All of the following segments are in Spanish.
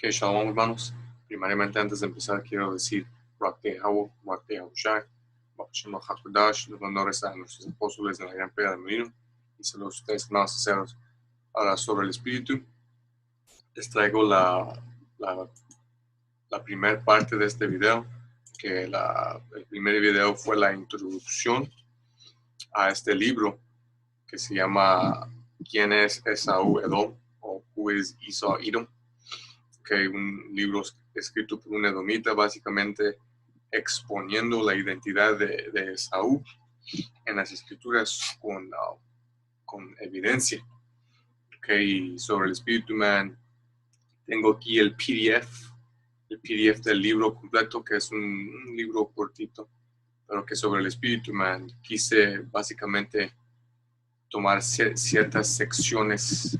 Que shalom, hermanos. Primariamente, antes de empezar, quiero decir Rakte Hawo, Marte Havushai, Bakshima Hakudash, los honores a nuestros apóstoles de la Gran Pega del Menino y saludos a ustedes, hermanos sinceros. Ahora, sobre el Espíritu, les traigo la primera parte de este video, que el primer video fue la introducción a este libro que se llama ¿Quién es Esaú Edom? O Who is Esau Edom? Que un libro escrito por un edomita, básicamente exponiendo la identidad de Esaú en las escrituras con evidencia. Okay, sobre el Espíritu, man, tengo aquí el PDF del libro completo, que es un libro cortito, pero que sobre el Espíritu, man, quise básicamente tomar ciertas secciones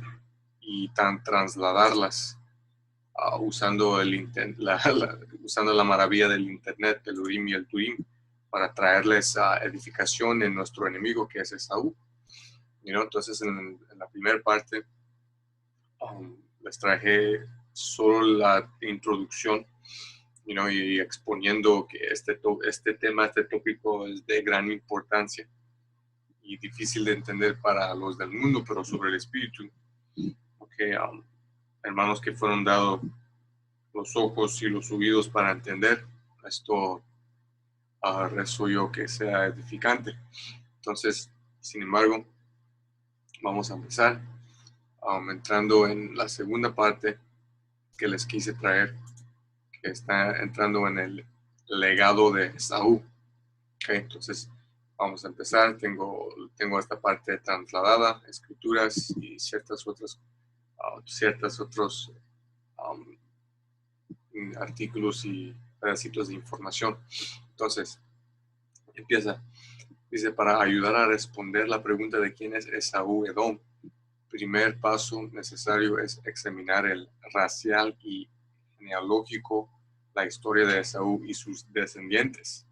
y trasladarlas usando usando la maravilla del internet, el Urim y el Turim, para traerles edificación en nuestro enemigo, que es Esaú. Entonces, en la primera parte, les traje solo la introducción, y exponiendo que este tema, este tópico es de gran importancia y difícil de entender para los del mundo, pero sobre el Espíritu, porque hermanos que fueron dados los ojos y los oídos para entender, esto rezo yo que sea edificante. Entonces, sin embargo, vamos a empezar entrando en la segunda parte que les quise traer, que está entrando en el legado de Esaú. Okay, entonces, vamos a empezar. Tengo esta parte trasladada, escrituras y ciertos otros artículos y pedacitos de información. Entonces, empieza. Dice, para ayudar a responder la pregunta de quién es Esaú Edom, primer paso necesario es examinar el racial y genealógico, la historia de Esaú y sus descendientes.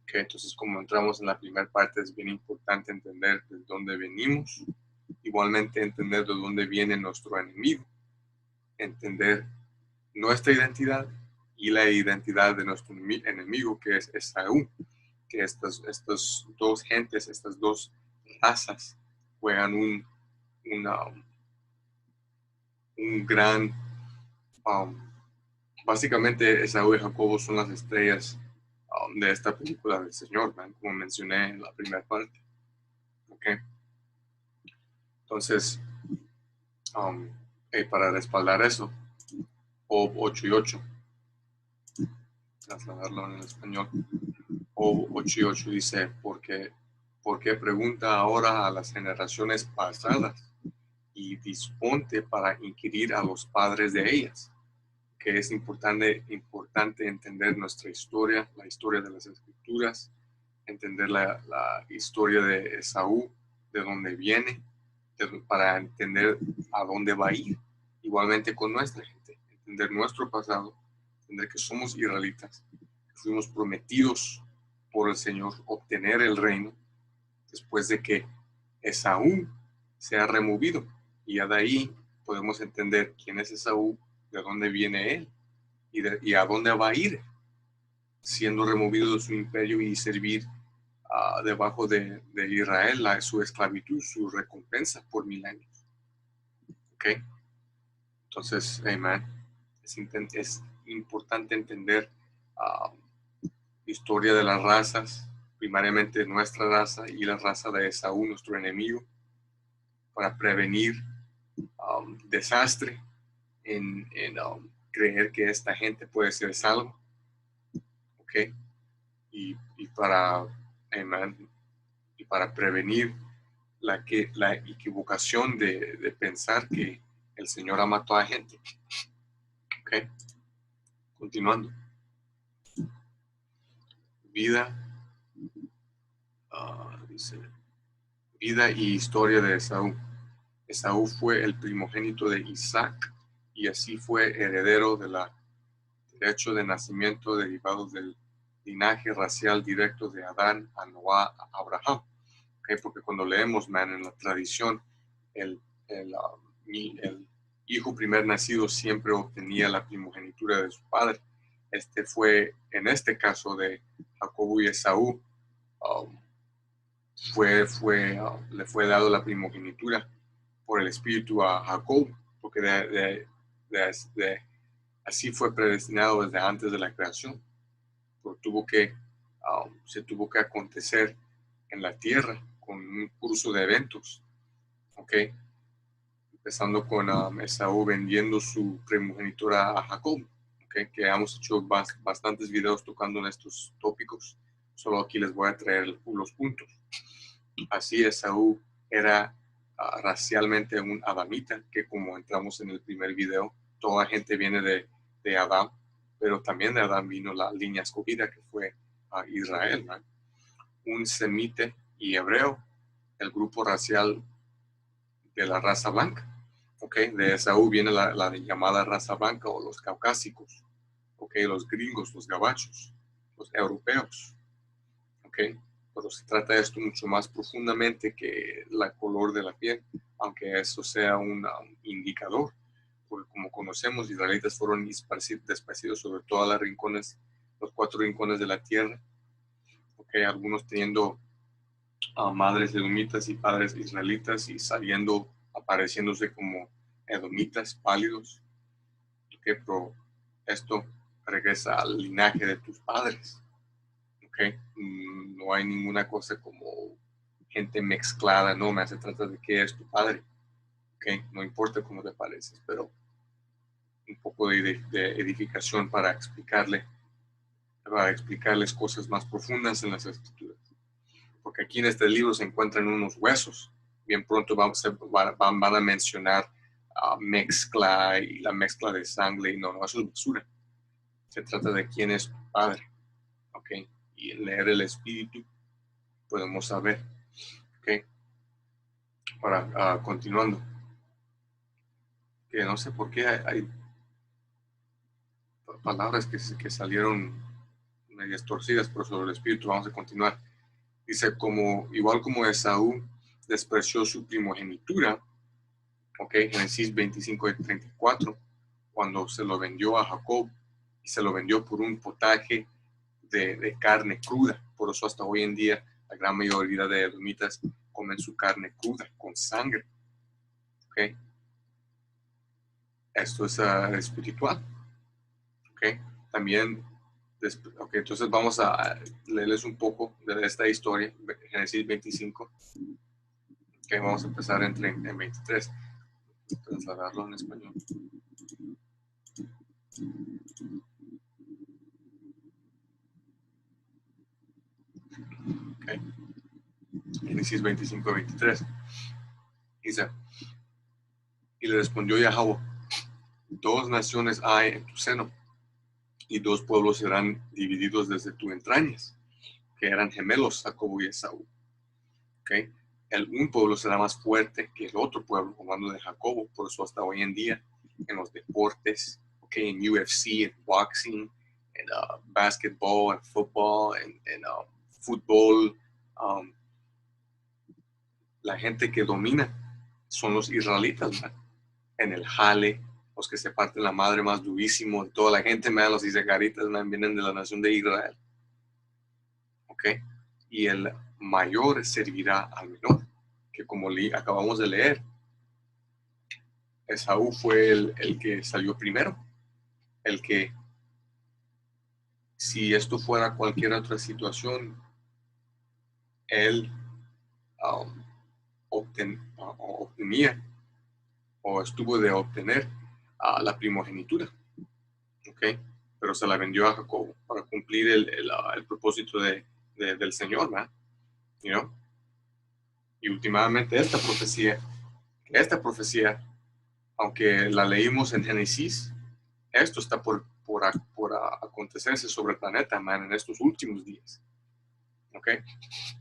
Okay, entonces, como entramos en la primera parte, es bien importante entender de dónde venimos, igualmente entender de dónde viene nuestro enemigo, entender nuestra identidad y la identidad de nuestro enemigo, que es Esaú, que estas dos gentes, estas dos razas juegan un gran, básicamente Esaú y Jacobo son las estrellas de esta película del Señor, ¿man? Como mencioné en la primera parte. Okay. Entonces, para respaldar eso, Job 8:8, trasladarlo en español. Job 8:8 dice, ¿por qué pregunta ahora a las generaciones pasadas y disponte para inquirir a los padres de ellas? Que es importante entender nuestra historia, la historia de las escrituras, entender la historia de Esaú, de dónde viene, para entender a dónde va a ir. Igualmente con nuestra gente, entender nuestro pasado, entender que somos israelitas, que fuimos prometidos por el Señor obtener el reino después de que Esaú sea removido. Y ya de ahí podemos entender quién es Esaú, de dónde viene él y a dónde va a ir siendo removido de su imperio y servir debajo de Israel, su esclavitud, su recompensa por 1000 años. ¿Ok? Entonces, amén. Es importante entender historia de las razas, primariamente nuestra raza y la raza de Esaú, nuestro enemigo, para prevenir desastre en creer que esta gente puede ser salva. ¿Ok? Y para prevenir la equivocación de pensar que el Señor ha matado a gente. Ok, continuando. Dice, vida y historia de Esaú. Esaú fue el primogénito de Isaac y así fue heredero del derecho de nacimiento derivado del linaje racial directo de Adán a Noah a Abraham. Okay, porque cuando leemos, en la tradición, el hijo primer nacido siempre obtenía la primogenitura de su padre. Fue, en este caso de Jacobo y Esaú, le fue dado la primogenitura por el Espíritu a Jacob, porque así fue predestinado desde antes de la creación. Pero se tuvo que acontecer en la tierra con un curso de eventos, ¿ok? Empezando con Esaú vendiendo su primogenitura a Jacob, ¿ok? Que hemos hecho bastantes videos tocando en estos tópicos. Solo aquí les voy a traer los puntos. Así Esaú era racialmente un adamita, que como entramos en el primer video, toda gente viene de Adán, pero también de Adán vino la línea escogida que fue Israel, ¿no? Un semite y hebreo, el grupo racial de la raza blanca. Okay, de Esaú viene la llamada raza blanca o los caucásicos, okay, los gringos, los gabachos, los europeos. Okay. Pero se trata de esto mucho más profundamente que la color de la piel, aunque eso sea un indicador, porque como conocemos, israelitas fueron esparcidos sobre todas las rincones, los 4 rincones de la tierra, okay, algunos teniendo madres edomitas y padres israelitas y apareciéndose como edomitas pálidos, okay, pero esto regresa al linaje de tus padres. Okay. No hay ninguna cosa como gente mezclada, no, se trata de que es tu padre, okay. No importa cómo te pareces, pero un poco de edificación para explicarles cosas más profundas en las escrituras, porque aquí en este libro se encuentran unos huesos. Bien pronto van a mencionar mezcla y la mezcla de sangre, y no, eso es basura. Se trata de quién es tu padre, okay. Y en leer el Espíritu podemos saber, okay. Para continuando, que no sé por qué hay palabras que salieron medias torcidas, pero sobre el Espíritu vamos a continuar. Dice, igual como Esaú despreció su primogenitura, okay, Génesis 25:34, cuando se lo vendió a Jacob y se lo vendió por un potaje de carne cruda. Por eso hasta hoy en día la gran mayoría de edomitas comen su carne cruda con sangre. Okay. Esto es espiritual. Okay. También, okay, entonces vamos a leerles un poco de esta historia, Génesis 25. Okay, vamos a empezar en 23. Trasladarlo en español. Okay. Génesis 25:23. Dice, y le respondió Yahweh, 2 naciones hay en tu seno, y 2 pueblos serán divididos desde tus entrañas, que eran gemelos, Jacobo y Esaú. Okay. Un pueblo será más fuerte que el otro pueblo, hablando de Jacobo. Por eso hasta hoy en día, en los deportes, okay, en UFC, en boxing, en basketball, en football, en fútbol, la gente que domina son los israelitas, ¿verdad? En el jale, los que se parten la madre más durísimo de toda la gente, los isagaritas, vienen de la nación de Israel. ¿Ok? Y el mayor servirá al menor, que como acabamos de leer, Esaú fue el que salió primero, el que, si esto fuera cualquier otra situación, él obtenía o estuvo de obtener la primogenitura, ¿ok? Pero se la vendió a Jacob para cumplir el propósito del Señor, ¿verdad? You know? Y últimamente esta profecía, aunque la leímos en Génesis, esto está por acontecerse sobre el planeta, man, en estos últimos días, ¿ok?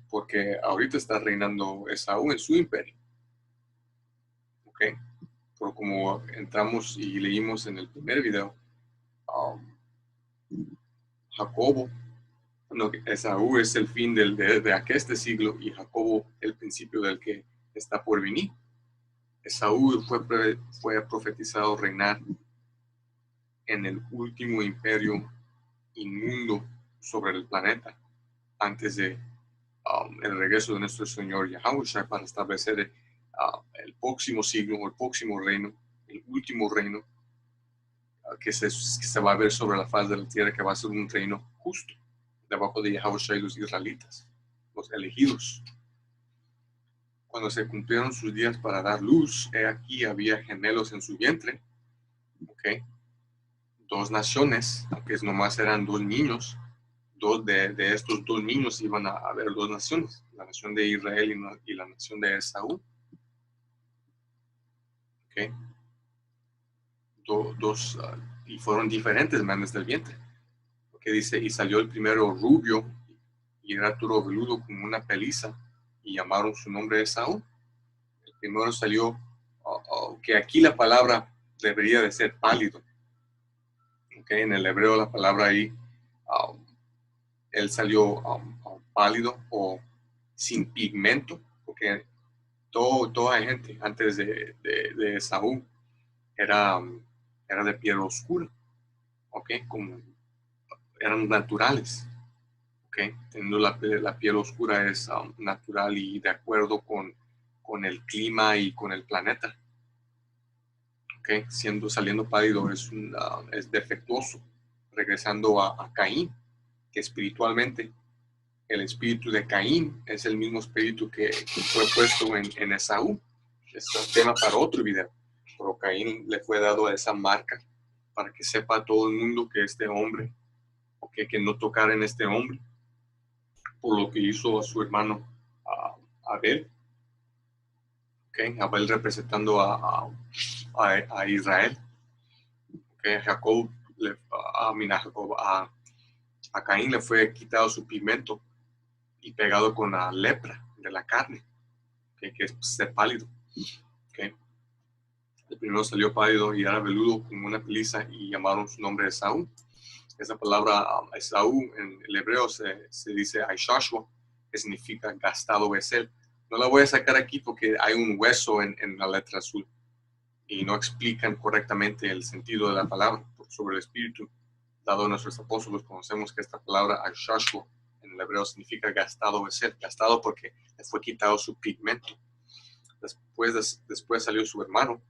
Porque ahorita está reinando Esaú en su imperio, ¿ok? Pero como entramos y leímos en el primer video, Jacobo, no, Esaú es el fin de este siglo y Jacobo el principio del que está por venir. Esaú fue profetizado reinar en el último imperio inmundo sobre el planeta antes de el regreso de nuestro Señor Yahushua para establecer el próximo siglo o el próximo reino, el último reino que se va a ver sobre la faz de la tierra, que va a ser un reino justo debajo de Yahushua y los israelitas, los elegidos. Cuando se cumplieron sus días para dar luz, he aquí había gemelos en su vientre, ¿ok? Dos naciones, aunque nomás eran dos niños, de estos dos niños iban a haber dos naciones, la nación de Israel y la nación de Esaú. ¿Ok? Y fueron diferentes desde el vientre. Porque dice, y salió el primero rubio y era todo veludo como una peliza y llamaron su nombre Esaú. El primero salió, que aquí la palabra debería de ser pálido. ¿Okay? En el hebreo la palabra ahí, él salió pálido o sin pigmento, porque toda gente antes de Esaú era de piel oscura, ¿ok? Como eran naturales, ¿ok? Teniendo la piel oscura es natural y de acuerdo con el clima y con el planeta, ¿ok? Saliendo pálido es defectuoso, regresando a Caín, que espiritualmente el espíritu de Caín es el mismo espíritu que fue puesto en Esaú. Es un tema para otro video, pero Caín le fue dado a esa marca para que sepa todo el mundo que este hombre, que no tocara en este hombre, por lo que hizo a su hermano Abel. Okay, Abel representando a Israel. Okay, a Caín le fue quitado su pigmento y pegado con la lepra de la carne, que es ser pálido. Okay. El primero salió pálido y era veludo como una peliza y llamaron su nombre Esaú. Esa palabra Esaú en el hebreo se dice Aishashua, que significa gastado es él. No la voy a sacar aquí porque hay un hueso en la letra azul y no explican correctamente el sentido de la palabra sobre el espíritu. Dado a nuestros apóstoles, conocemos que esta palabra Aishashua en el hebreo significa gastado es él, gastado porque le fue quitado su pigmento. Después salió su hermano,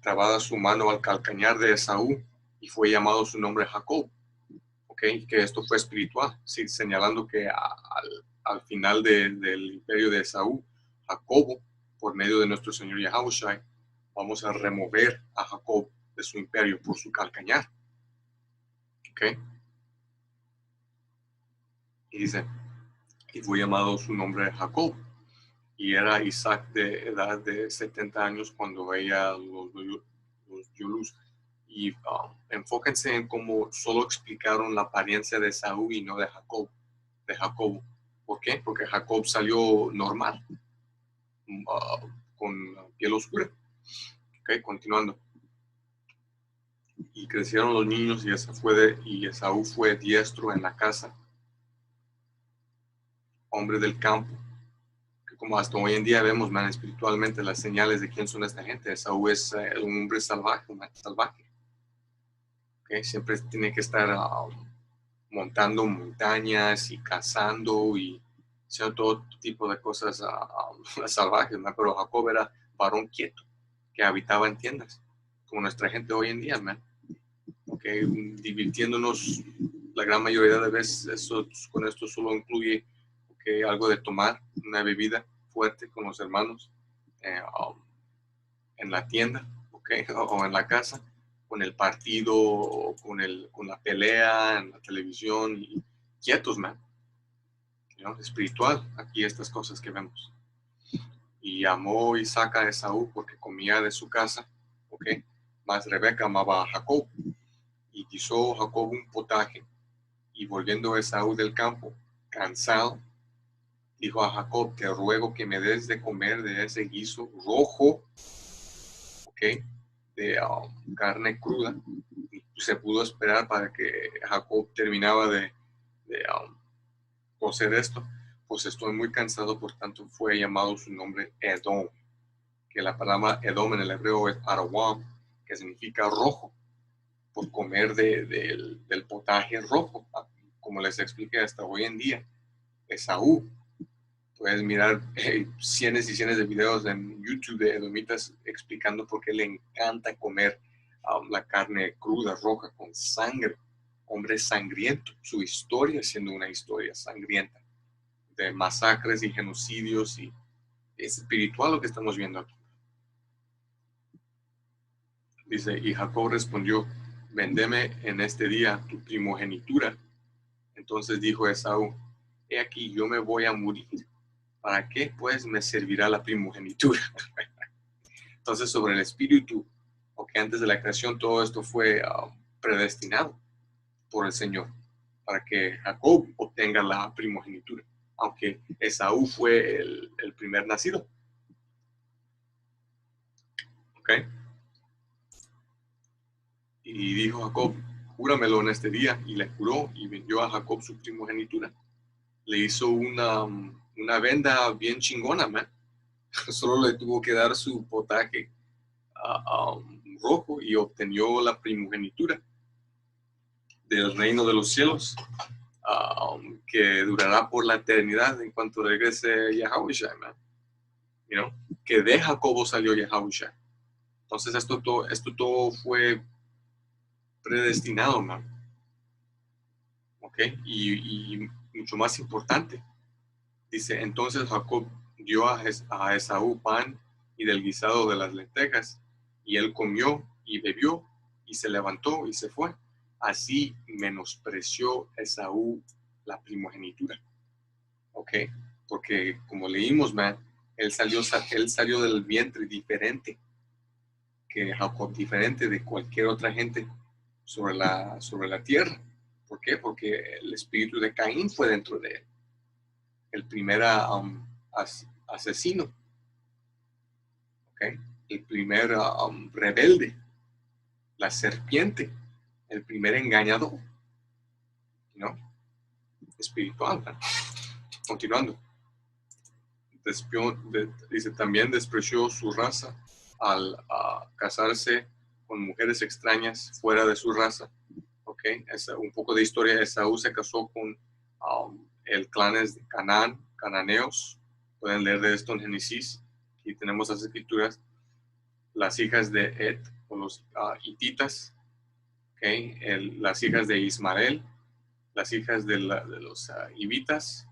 trabada su mano al calcañar de Esaú y fue llamado su nombre Jacob. Okay, que esto fue espiritual, sí, señalando que al final del imperio de Esaú, Jacobo, por medio de nuestro Señor Yahushua, vamos a remover a Jacob de su imperio por su calcañar. Okay. Y dice, y fue llamado su nombre Jacob. Y era Isaac de edad de 70 años cuando ella los dio luz. Y enfóquense en cómo solo explicaron la apariencia de Esaú y no de Jacob. ¿Por qué? Porque Jacob salió normal, con piel oscura. Okay, continuando. Y crecieron los niños y Esaú fue diestro en la casa, hombre del campo. Que como hasta hoy en día vemos, espiritualmente las señales de quién son esta gente. Esaú es un hombre salvaje, salvaje. Okay, siempre tiene que estar montando montañas y cazando y haciendo todo tipo de cosas salvajes, ¿no? Pero Jacob era varón quieto, que habitaba en tiendas, como nuestra gente hoy en día, man. Okay, divirtiéndonos la gran mayoría de veces. Con esto solo incluye algo de tomar, una bebida fuerte con los hermanos en la tienda, o en la casa, con el partido, o con la pelea en la televisión, y quietos, man. ¿No? Espiritual, aquí estas cosas que vemos. Y amó Isaac a Esaú porque comía de su casa, más Rebeca amaba a Jacob. Y guisó Jacob un potaje, y volviendo Esaú del campo, cansado, dijo a Jacob, te ruego que me des de comer de ese guiso rojo, de carne cruda. Y se pudo esperar para que Jacob terminaba de cocer esto. Pues estoy muy cansado, por tanto fue llamado su nombre Edom, que la palabra Edom en el hebreo es Arawam, que significa rojo, por comer del potaje rojo. Como les expliqué hasta hoy en día, Esaú, puedes mirar cientos y cientos de videos en YouTube de edomitas explicando por qué le encanta comer la carne cruda, roja, con sangre. Hombre sangriento, su historia siendo una historia sangrienta, de masacres y genocidios, y es espiritual lo que estamos viendo aquí. Dice, y Jacob respondió, vendeme en este día tu primogenitura. Entonces dijo Esaú, he aquí, yo me voy a morir. ¿Para qué pues me servirá la primogenitura? Entonces sobre el espíritu, porque antes de la creación todo esto fue predestinado por el Señor, para que Jacob obtenga la primogenitura, aunque Esaú fue el primer nacido. ¿Ok? Y dijo Jacob, júramelo en este día, y le juró, y vendió a Jacob su primogenitura. Le hizo una venda bien chingona, man. Solo le tuvo que dar su potaje rojo y obtenió la primogenitura del reino de los cielos, que durará por la eternidad en cuanto regrese Yahushua, man. You know? Que de Jacobo salió Yahushua. Entonces esto todo fue predestinado, man. ¿Ok? Y mucho más importante, dice, entonces Jacob dio a Esaú pan y del guisado de las lentejas, y él comió y bebió, y se levantó y se fue. Así menospreció Esaú la primogenitura. ¿Ok? Porque como leímos, man, él salió del vientre diferente que Jacob, diferente de cualquier otra gente sobre la tierra. ¿Por qué? Porque el espíritu de Caín fue dentro de él. El primer asesino, ¿okay? El primer rebelde, la serpiente, el primer engañador, ¿no? Espiritual, ¿no? Continuando. Dice, también despreció su raza al casarse con mujeres extrañas fuera de su raza. ¿Okay? Un poco de historia. Esaú se casó con el clan de Canaán, cananeos. Pueden leer de esto en Génesis. Aquí tenemos las escrituras. Las hijas de Et, o los hititas. ¿Okay? Las hijas de Ismael, las hijas de los hivitas.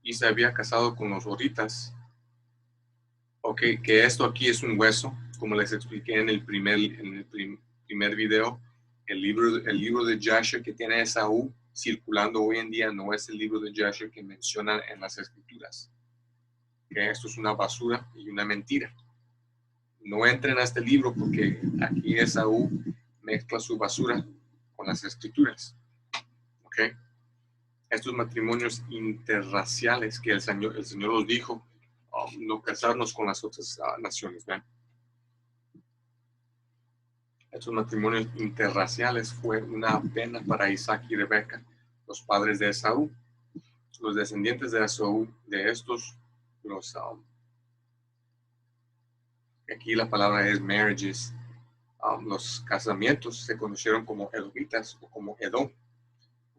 Y se había casado con los horitas. Ok, que esto aquí es un hueso, como les expliqué en el primer video. El libro de Joshua que tiene Esaú circulando hoy en día no es el libro de Joshua que mencionan en las escrituras. Okay, esto es una basura y una mentira. No entren a este libro porque aquí Esaú mezcla su basura con las escrituras. Okay. Estos matrimonios interraciales que el Señor los dijo, no casarnos con las otras naciones, ¿verdad? Estos matrimonios interraciales fue una pena para Isaac y Rebeca, los padres de Esaú. Los descendientes de Esaú, de estos, aquí la palabra es marriages, los casamientos se conocieron como edomitas o como Edom.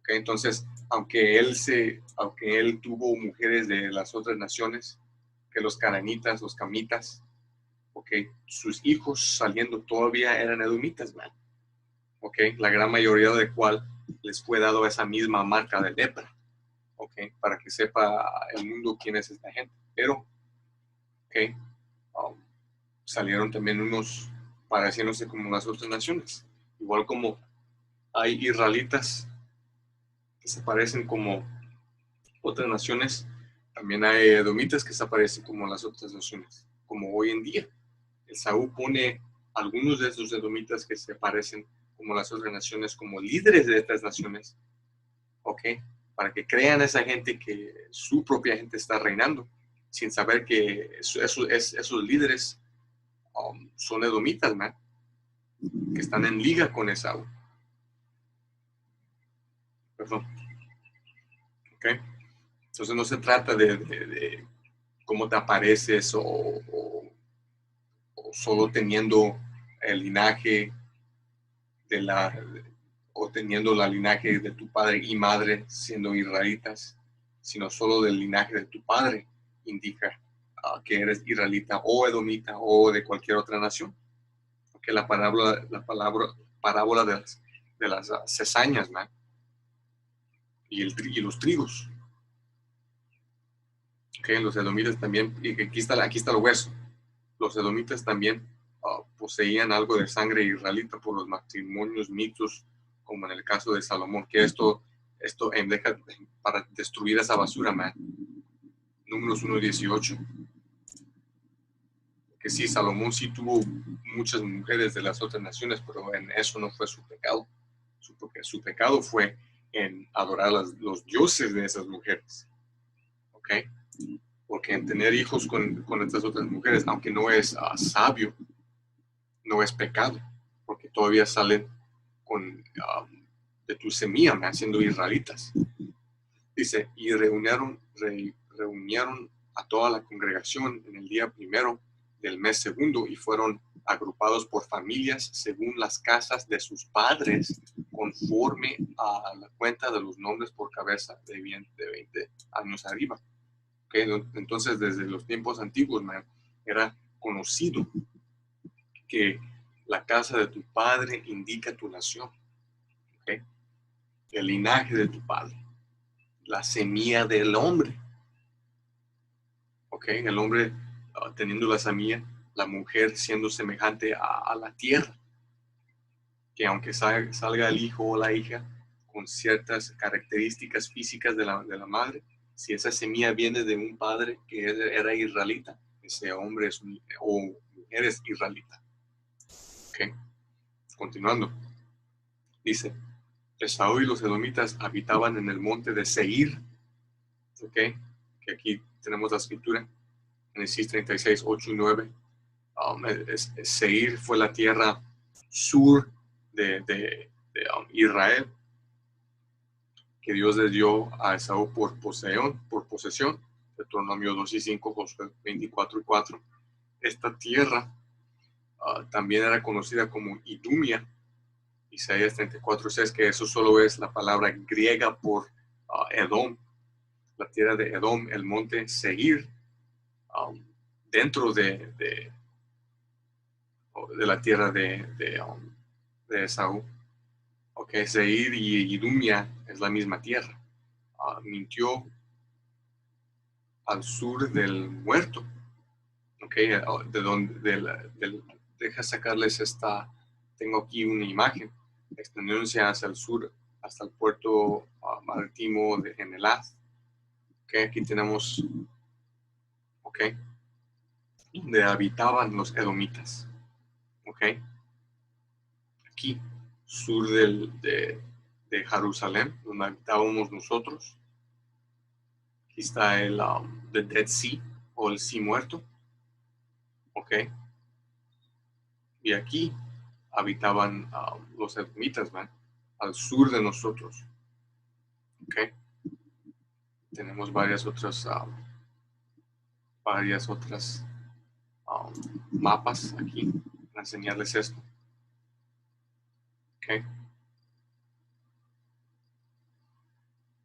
Okay, entonces, aunque él tuvo mujeres de las otras naciones, que los cananitas, los camitas, okay, sus hijos saliendo todavía eran edomitas, man. Okay, la gran mayoría de cual les fue dado esa misma marca de lepra, okay, para que sepa el mundo quién es esta gente. Pero, okay, salieron también unos pareciéndose como las otras naciones, igual como hay israelitas que se parecen como otras naciones, también hay edomitas que se parecen como las otras naciones, como hoy en día. El Saúl pone algunos de esos edomitas que se parecen como las otras naciones, como líderes de estas naciones, ¿ok? Para que crean a esa gente que su propia gente está reinando, sin saber que esos líderes son edomitas, man, que están en liga con Esaú. Perdón. ¿Ok? Entonces no se trata de cómo te apareces o solo teniendo el linaje o teniendo la linaje de tu padre y madre siendo israelitas, sino solo del linaje de tu padre indica que eres israelita o edomita o de cualquier otra nación. Que la parábola de las cizañas, man, y los trigos. Okay, los edomitas también, y aquí está el hueso. Los edomitas también poseían algo de sangre israelita por los matrimonios mixtos, como en el caso de Salomón, que esto deja para destruir esa basura, man. Números 1:18. Que sí, Salomón sí tuvo muchas mujeres de las otras naciones, pero en eso no fue su pecado. Su pecado fue en adorar los dioses de esas mujeres. ¿Ok? Porque en tener hijos con estas otras mujeres, aunque no es sabio, no es pecado, porque todavía salen de tu semilla, siendo israelitas. Dice, y reunieron a toda la congregación en el día primero del mes segundo y fueron agrupados por familias según las casas de sus padres, conforme a la cuenta de los nombres por cabeza de 20 años arriba. ¿Okay? Entonces, desde los tiempos antiguos, era conocido que la casa de tu padre indica tu nación. ¿Okay? El linaje de tu padre, la semilla del hombre. ¿Ok? El hombre teniendo la semilla, la mujer siendo semejante a la tierra. Que aunque salga el hijo o la hija con ciertas características físicas de la madre, si esa semilla viene de un padre que era israelita, ese hombre o mujer es israelita. ¿Ok? Continuando. Dice, Esaú y los edomitas habitaban en el monte de Seir. ¿Ok? Que aquí tenemos la escritura. Génesis 36, 8 y 9. Seir fue la tierra sur de Israel, que Dios le dio a Esaú por posesión. Deuteronomio 2 y 5, Josué 24 y 4. Esta tierra también era conocida como Idumia. Isaías 34, 6, que eso solo es la palabra griega por Edom. La tierra de Edom, el monte Seir, dentro de la tierra de Esaú. Ok, Seir y Idumia es la misma tierra. Mintió al sur del muerto. Ok, deja sacarles tengo aquí una imagen, extendiéndose hacia el sur, hasta el puerto marítimo de Enelat. Ok, aquí tenemos, ok, donde habitaban los edomitas. Ok, aquí, sur de Jerusalén, donde habitábamos nosotros. Aquí está el the Dead Sea, o el Sea Muerto. Ok. Y aquí habitaban los edomitas, man, al sur de nosotros. Ok. Tenemos varias otras mapas aquí para enseñarles esto. Ok.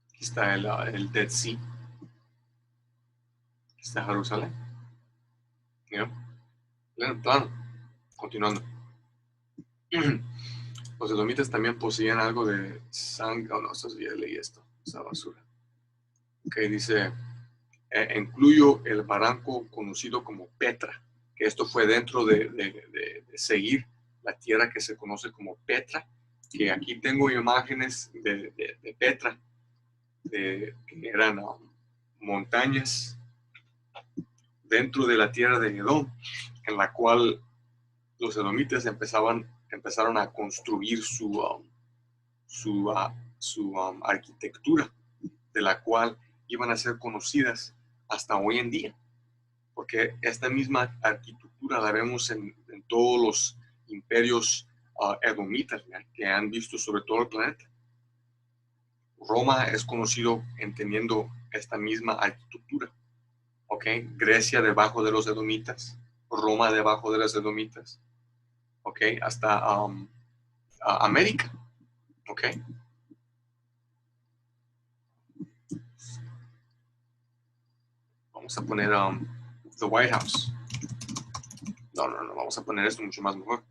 Aquí está el Dead Sea. Aquí está Jerusalén. ¿No? Plano. Continuando. Los edomitas también poseían algo de sangre. Oh, no, ya leí esto. Esa basura. Ok, dice, incluyo el barranco conocido como Petra, que esto fue dentro de Seir, la tierra que se conoce como Petra, que aquí tengo imágenes de Petra, que eran montañas dentro de la tierra de Edom, en la cual los edomitas empezaron a construir su arquitectura, de la cual iban a ser conocidas hasta hoy en día, porque esta misma arquitectura la vemos en todos los imperios edomitas, que han visto sobre todo el planeta. Roma es conocido en teniendo esta misma arquitectura. ¿Ok? Grecia debajo de los edomitas, Roma debajo de los edomitas, ¿ok? Hasta a América, ¿ok? Vamos a poner The White House. No, vamos a poner esto mucho más mejor.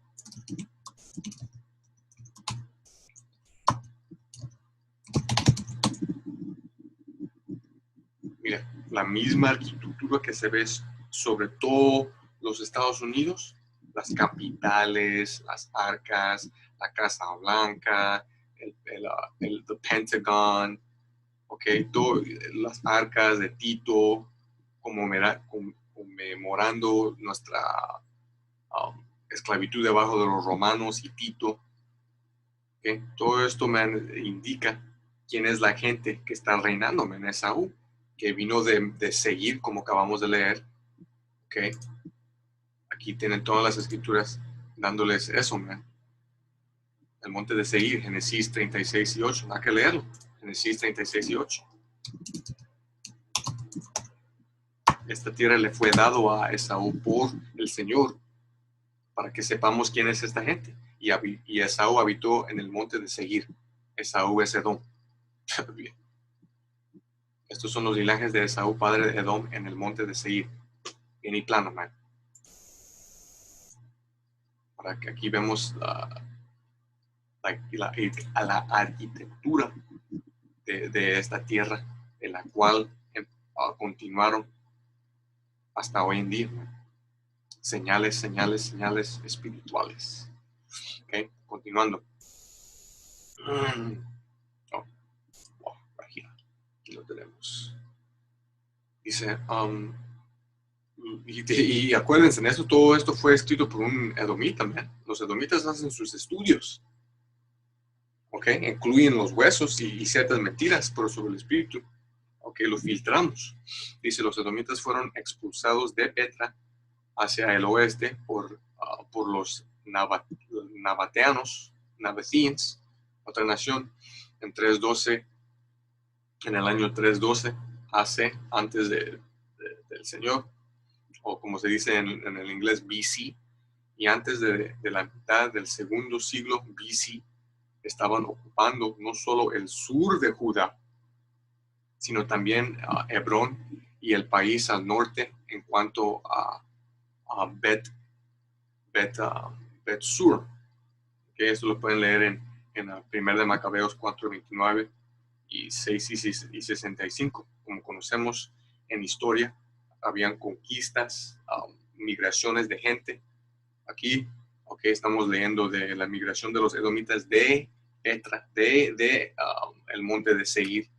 Mira, la misma arquitectura que se ve sobre todo los Estados Unidos, las capitales, las arcas, la Casa Blanca, el the Pentagon, okay, las arcas de Tito, conmemorando nuestra esclavitud debajo de los romanos y Tito. Okay. Todo esto me indica quién es la gente que está reinando en Esaú, que vino de seguir, como acabamos de leer. Okay. Aquí tienen todas las escrituras dándoles eso, man. El monte de Seir, Génesis 36 y 8. No hay que leerlo. Génesis 36 y 8. Esta tierra le fue dado a Esaú por el Señor, para que sepamos quién es esta gente. Y Esaú habitó en el monte de Seir. Esaú es Edom. Estos son los linajes de Esaú, padre de Edom, en el monte de Seir. Bien y plano, man. Para que aquí vemos la arquitectura de esta tierra, de la cual continuaron hasta hoy en día. Man. Señales espirituales. Okay. Continuando. Aquí lo tenemos. Dice, y acuérdense, en esto, todo esto fue escrito por un edomita, man. Los edomitas hacen sus estudios, ¿ok? Incluyen los huesos y ciertas mentiras, pero sobre el espíritu, ¿ok? Lo filtramos. Dice, los edomitas fueron expulsados de Petra hacia el oeste por los nabateanos, Nabateans, otra nación, en 312, en el año 312, antes del Señor, o como se dice en el inglés, BC, y antes de la mitad del segundo siglo BC, estaban ocupando no solo el sur de Judá, sino también Hebrón y el país al norte en cuanto a Bet Sur, que esto lo pueden leer en 1 de Macabeos 4:29 y 6:65. Como conocemos en historia, habían conquistas, migraciones de gente. Aquí, okay, estamos leyendo de la migración de los edomitas de Petra, el monte de Seir,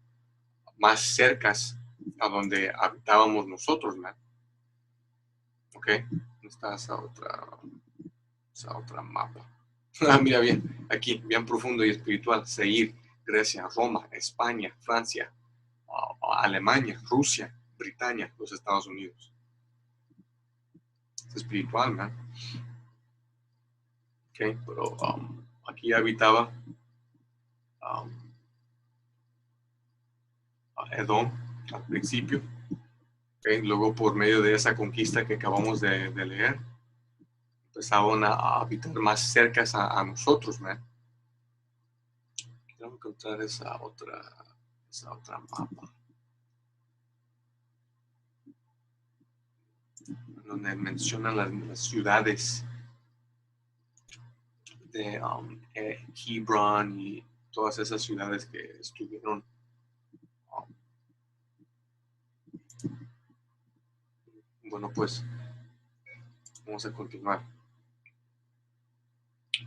más cercas a donde habitábamos nosotros, ¿no? Ok, está esa otra mapa. Mira bien, aquí, bien profundo y espiritual. Seir, Grecia, Roma, España, Francia, Alemania, Rusia, Britania, los Estados Unidos. Es espiritual, ¿no? Ok, pero aquí habitaba Edom al principio. Okay. Luego, por medio de esa conquista que acabamos de leer, empezaban a habitar más cerca a nosotros, ¿no? Quiero encontrar esa otra mapa donde mencionan las ciudades de Hebron y todas esas ciudades que estuvieron. Bueno, pues vamos a continuar.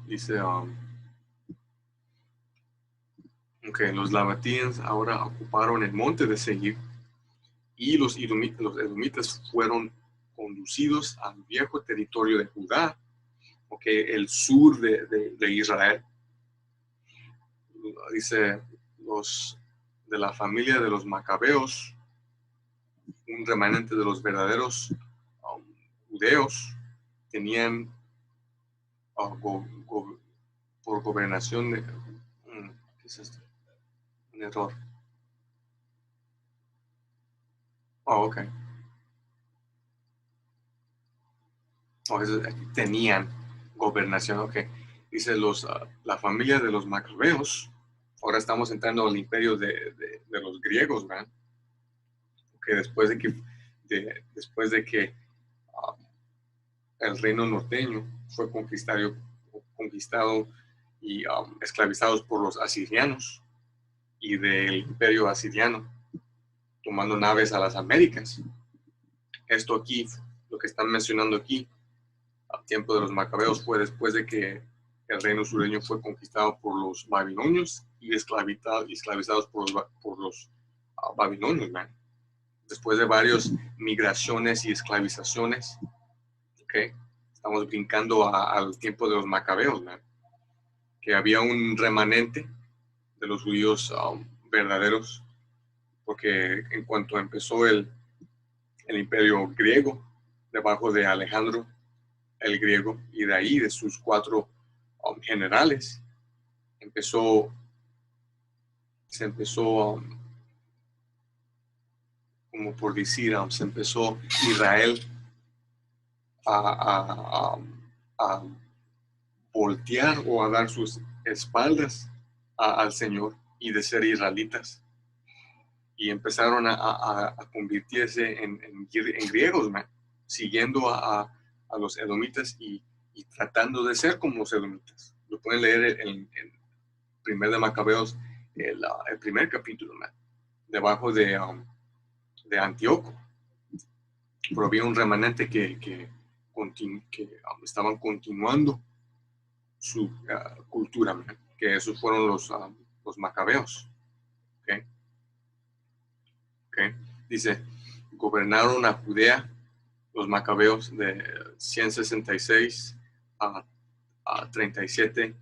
Dice, los Nabateans ahora ocuparon el monte de Seir y los edomitas fueron conducidos al viejo territorio de Judá, el sur de Israel. Dice, los de la familia de los macabeos, un remanente de los verdaderos judeos, tenían por gobernación de... ¿Qué es esto? Un error. Ok. tenían gobernación. Ok, dice la familia de los macabeos. Ahora estamos entrando al imperio de los griegos, ¿verdad? Okay, después de que el reino norteño fue conquistado y esclavizados por los asirianos y del imperio asiriano, tomando naves a las Américas. Esto aquí, lo que están mencionando aquí, al tiempo de los macabeos, fue después de que el reino sureño fue conquistado por los babilonios y esclavizados por los babilonios, man. Después de varias migraciones y esclavizaciones, okay, estamos brincando al tiempo de los macabeos, man, que había un remanente de los judíos verdaderos, porque en cuanto empezó el imperio griego, debajo de Alejandro el griego, y de ahí, de sus 4 generales, se empezó, como por decir, se empezó Israel a voltear o a dar sus espaldas al Señor y de ser israelitas. Y empezaron a convertirse en griegos, man, siguiendo a los edomitas y tratando de ser como los edomitas. Lo pueden leer en Primer de Macabeos, el primer capítulo, man, debajo de Antíoco. Pero había un remanente que estaban continuando su cultura, man, que esos fueron los macabeos. ¿Okay? Okay. Dice, gobernaron a Judea los macabeos de 166 a 37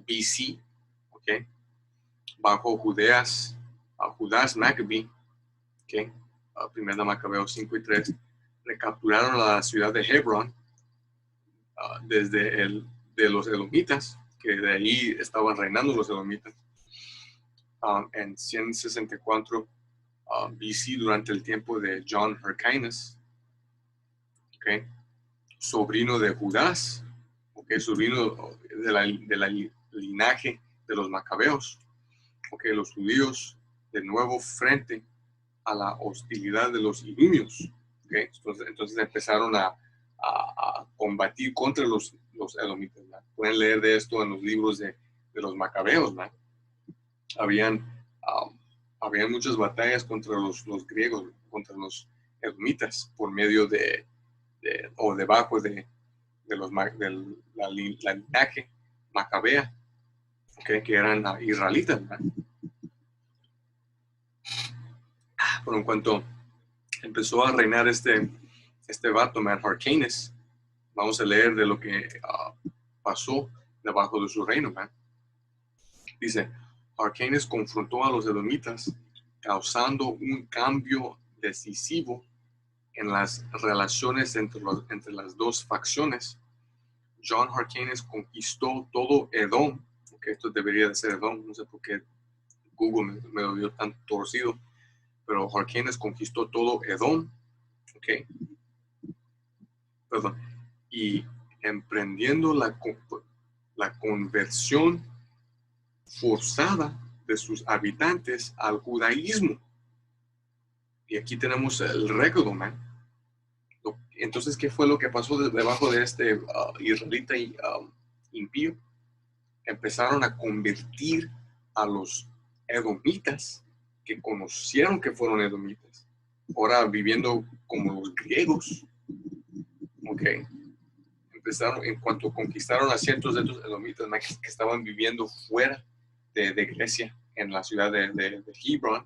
BC, okay, bajo Judas Maccabee, okay, primero Macabeos 5 y 3, recapturaron la ciudad de Hebrón de los edomitas, que de ahí estaban reinando los edomitas, en 164 BC, durante el tiempo de John Hyrcanus, okay, sobrino de Judas, okay, sobrino de la linaje de los macabeos. Okay, los judíos de nuevo frente a la hostilidad de los idumeos. Okay, entonces empezaron a combatir contra los edomitas, ¿no? Pueden leer de esto en los libros de los macabeos, ¿no? Habían muchas batallas contra los griegos, contra los edomitas, por medio o debajo de la linaje macabea, okay, que eran israelitas, ¿no? Pero en cuanto empezó a reinar este vato, man, Hyrcanus, vamos a leer de lo que pasó debajo de su reino, man. Dice, Hyrcanus confrontó a los edomitas, causando un cambio decisivo en las relaciones entre las dos facciones. John Hyrcanus conquistó todo Edom, porque esto debería de ser Edom, no sé por qué Google me lo dio tan torcido, pero Hyrcanus conquistó todo Edom, okay, perdón, y emprendiendo la conversión forzada de sus habitantes al judaísmo. Y aquí tenemos el récord, man. Entonces, ¿qué fue lo que pasó debajo de este israelita impío? Empezaron a convertir a los edomitas que conocieron que fueron edomitas, ahora viviendo como los griegos. Ok, empezaron, en cuanto conquistaron a cientos de estos edomitas que estaban viviendo fuera de Grecia, en la ciudad de Hebrón.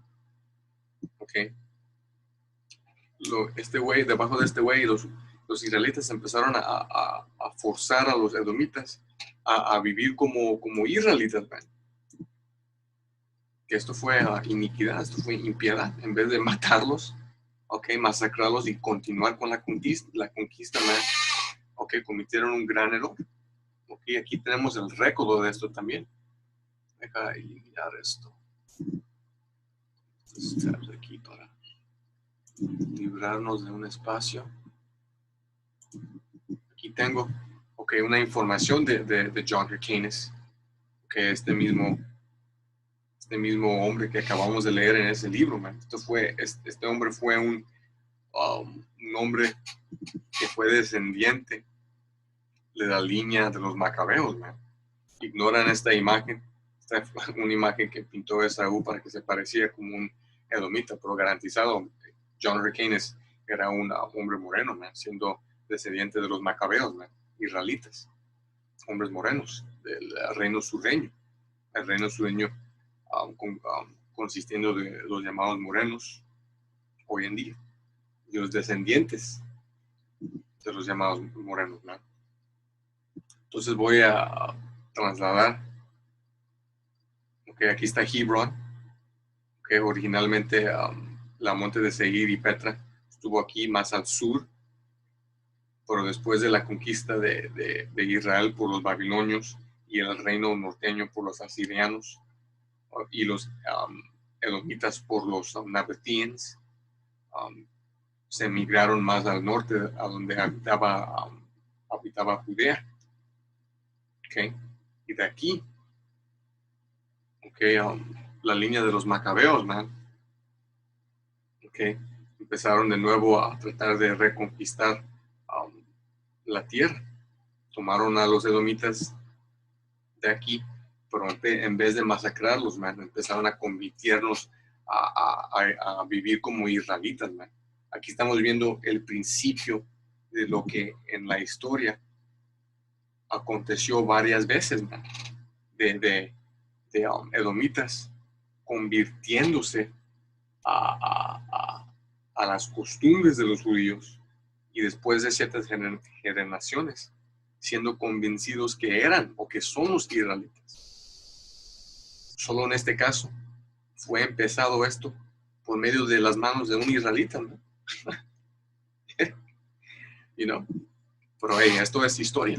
Ok, debajo de este güey, los israelitas empezaron a forzar a los edomitas a vivir como israelitas, man. Que esto fue iniquidad, esto fue impiedad. En vez de matarlos, okay, masacrarlos y continuar con la conquista, man, okay, cometieron un gran error. Okay, aquí tenemos el récord de esto también. Deja eliminar esto. Entonces, aquí para librarnos de un espacio. aquí tengo, una información de John Hyrcanus, que este mismo hombre que acabamos de leer en ese libro, man. Este hombre fue un hombre que fue descendiente de la línea de los macabeos, man. Ignoran esta imagen. Esta fue una imagen que pintó Esaú para que se pareciera como un edomita, pero garantizado, John Hyrcanus era un hombre moreno, man, siendo descendiente de los macabeos, man, israelitas, hombres morenos del reino sureño. El reino sureño consistiendo de los llamados morenos hoy en día, y los descendientes de los llamados morenos, ¿no? Entonces voy a trasladar, aquí está Hebrón, originalmente la monte de Seir y Petra estuvo aquí más al sur, pero después de la conquista de Israel por los babilonios y el reino norteño por los asirianos y los edomitas por los nabateans, se emigraron más al norte, a donde habitaba Judea. Y de aquí, la línea de los macabeos, man, empezaron de nuevo a tratar de reconquistar la tierra. Tomaron a los edomitas de aquí, pero en vez de masacrarlos, man, empezaron a convertirnos a vivir como israelitas, man. Aquí estamos viendo el principio de lo que en la historia aconteció varias veces, man, de edomitas convirtiéndose a las costumbres de los judíos, y después de ciertas generaciones siendo convencidos que eran o que son los israelitas. Solo en este caso fue empezado esto por medio de las manos de un israelita, ¿no? Pero esto es historia.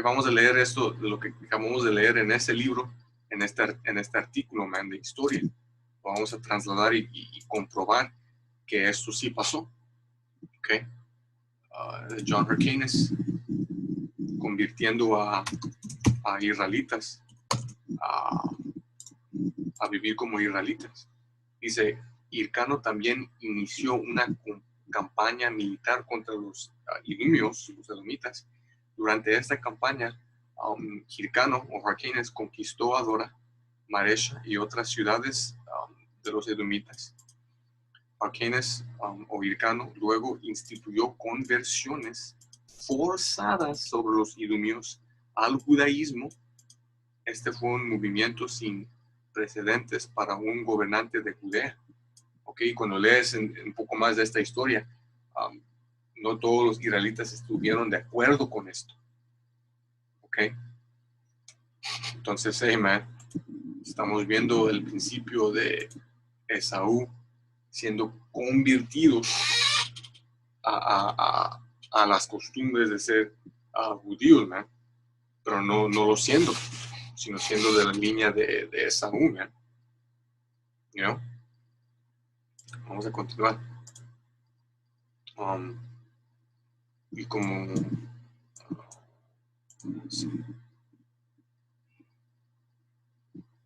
Vamos a leer esto de lo que acabamos de leer en ese libro, en este artículo, man, de historia. Lo vamos a trasladar y comprobar que esto sí pasó. John Hyrcanus convirtiendo a israelitas a vivir como israelitas. Dice, Hircano también inició una campaña militar contra los idumeos, los edomitas. Durante esta campaña, Hircano o Hyrcanus conquistó Adora, Maresha y otras ciudades de los edomitas. Hyrcanus o Hircano luego instituyó conversiones forzadas sobre los idumeos al judaísmo. Este fue un movimiento sin precedentes para un gobernante de Judea. Cuando lees un poco más de esta historia, no todos los israelitas estuvieron de acuerdo con esto. Entonces, estamos viendo el principio de Esaú siendo convertidos a las costumbres de ser judíos, man, pero no lo siendo, sino siendo de la línea de Esaú, man. Vamos a continuar. Y como sí.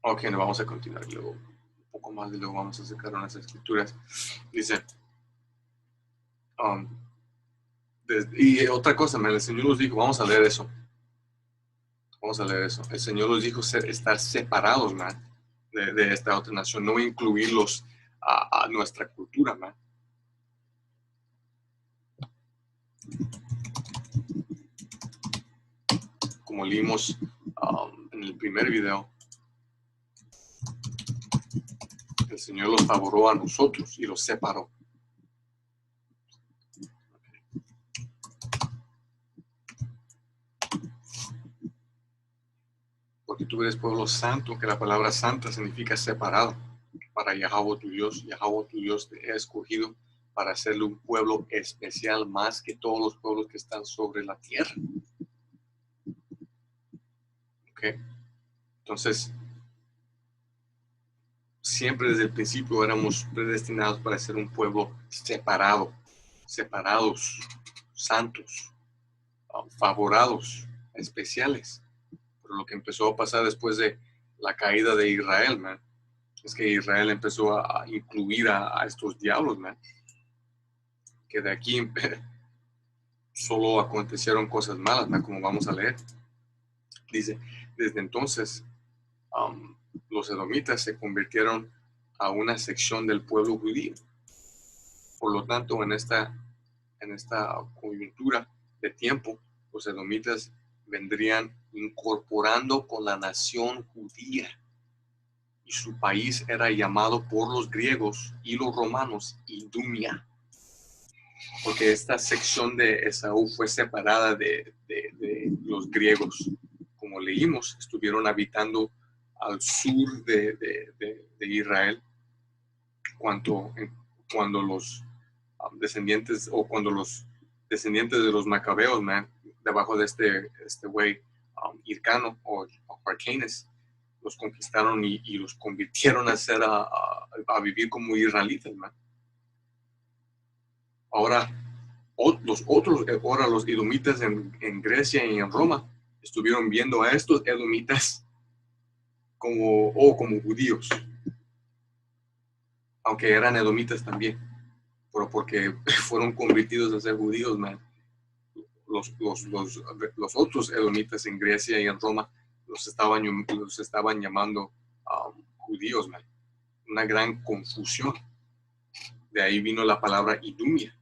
No, vamos a continuar y luego un poco más y luego vamos a sacar unas escrituras. Dice, y otra cosa, el Señor nos dijo, vamos a leer eso. El Señor nos dijo estar separados, man, de esta otra nación, no incluirlos a nuestra cultura, man. Como leímos en el primer video, el Señor los favoró a nosotros y los separó. Porque tú eres pueblo santo, que la palabra santa significa separado para Yahweh tu Dios. Yahweh tu Dios te ha escogido para hacerle un pueblo especial más que todos los pueblos que están sobre la tierra. Entonces, siempre desde el principio éramos predestinados para ser un pueblo separado, separados, santos. favorados, especiales. Pero lo que empezó a pasar después de la caída de Israel, man, es que Israel empezó a incluir a estos diablos, man. Que de aquí solo acontecieron cosas malas, man, como vamos a leer. Dice, desde entonces los edomitas se convirtieron a una sección del pueblo judío. Por lo tanto, en esta coyuntura de tiempo, los edomitas vendrían incorporando con la nación judía. Y su país era llamado por los griegos y los romanos Idumea. Porque esta sección de Esaú fue separada de los griegos. Como leímos, estuvieron habitando al sur de Israel cuando los descendientes de los macabeos, man, debajo de este güey Hircano o Arcanes, los conquistaron y los convirtieron a vivir como israelitas, man. Ahora los edomitas en Grecia y en Roma estuvieron viendo a estos edomitas como judíos, aunque eran edomitas también, pero porque fueron convertidos a ser judíos, man. Los otros edomitas en Grecia y en Roma los estaban llamando judíos, man. Una gran confusión. De ahí vino la palabra Idumea,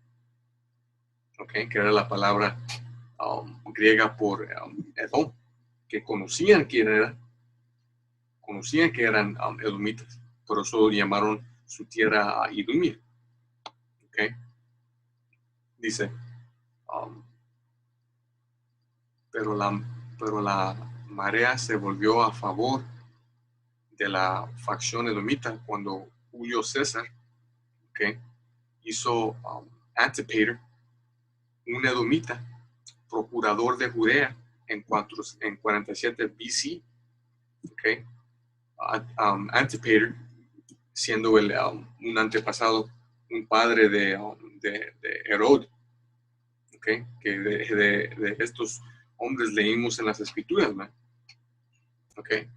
¿okay? Que era la palabra griega por Edom, que conocían que eran edomitas, por eso llamaron su tierra Idumea. ¿Okay? Dice, pero la marea se volvió a favor de la facción edomita cuando Julio César, ¿okay?, hizo Antipater, un edomita, procurador de Judea en 47 BC. ¿Okay? Antipater, siendo un antepasado, un padre de Herod, ¿okay?, que de estos hombres leímos en las escrituras, ¿no? ¿Okay?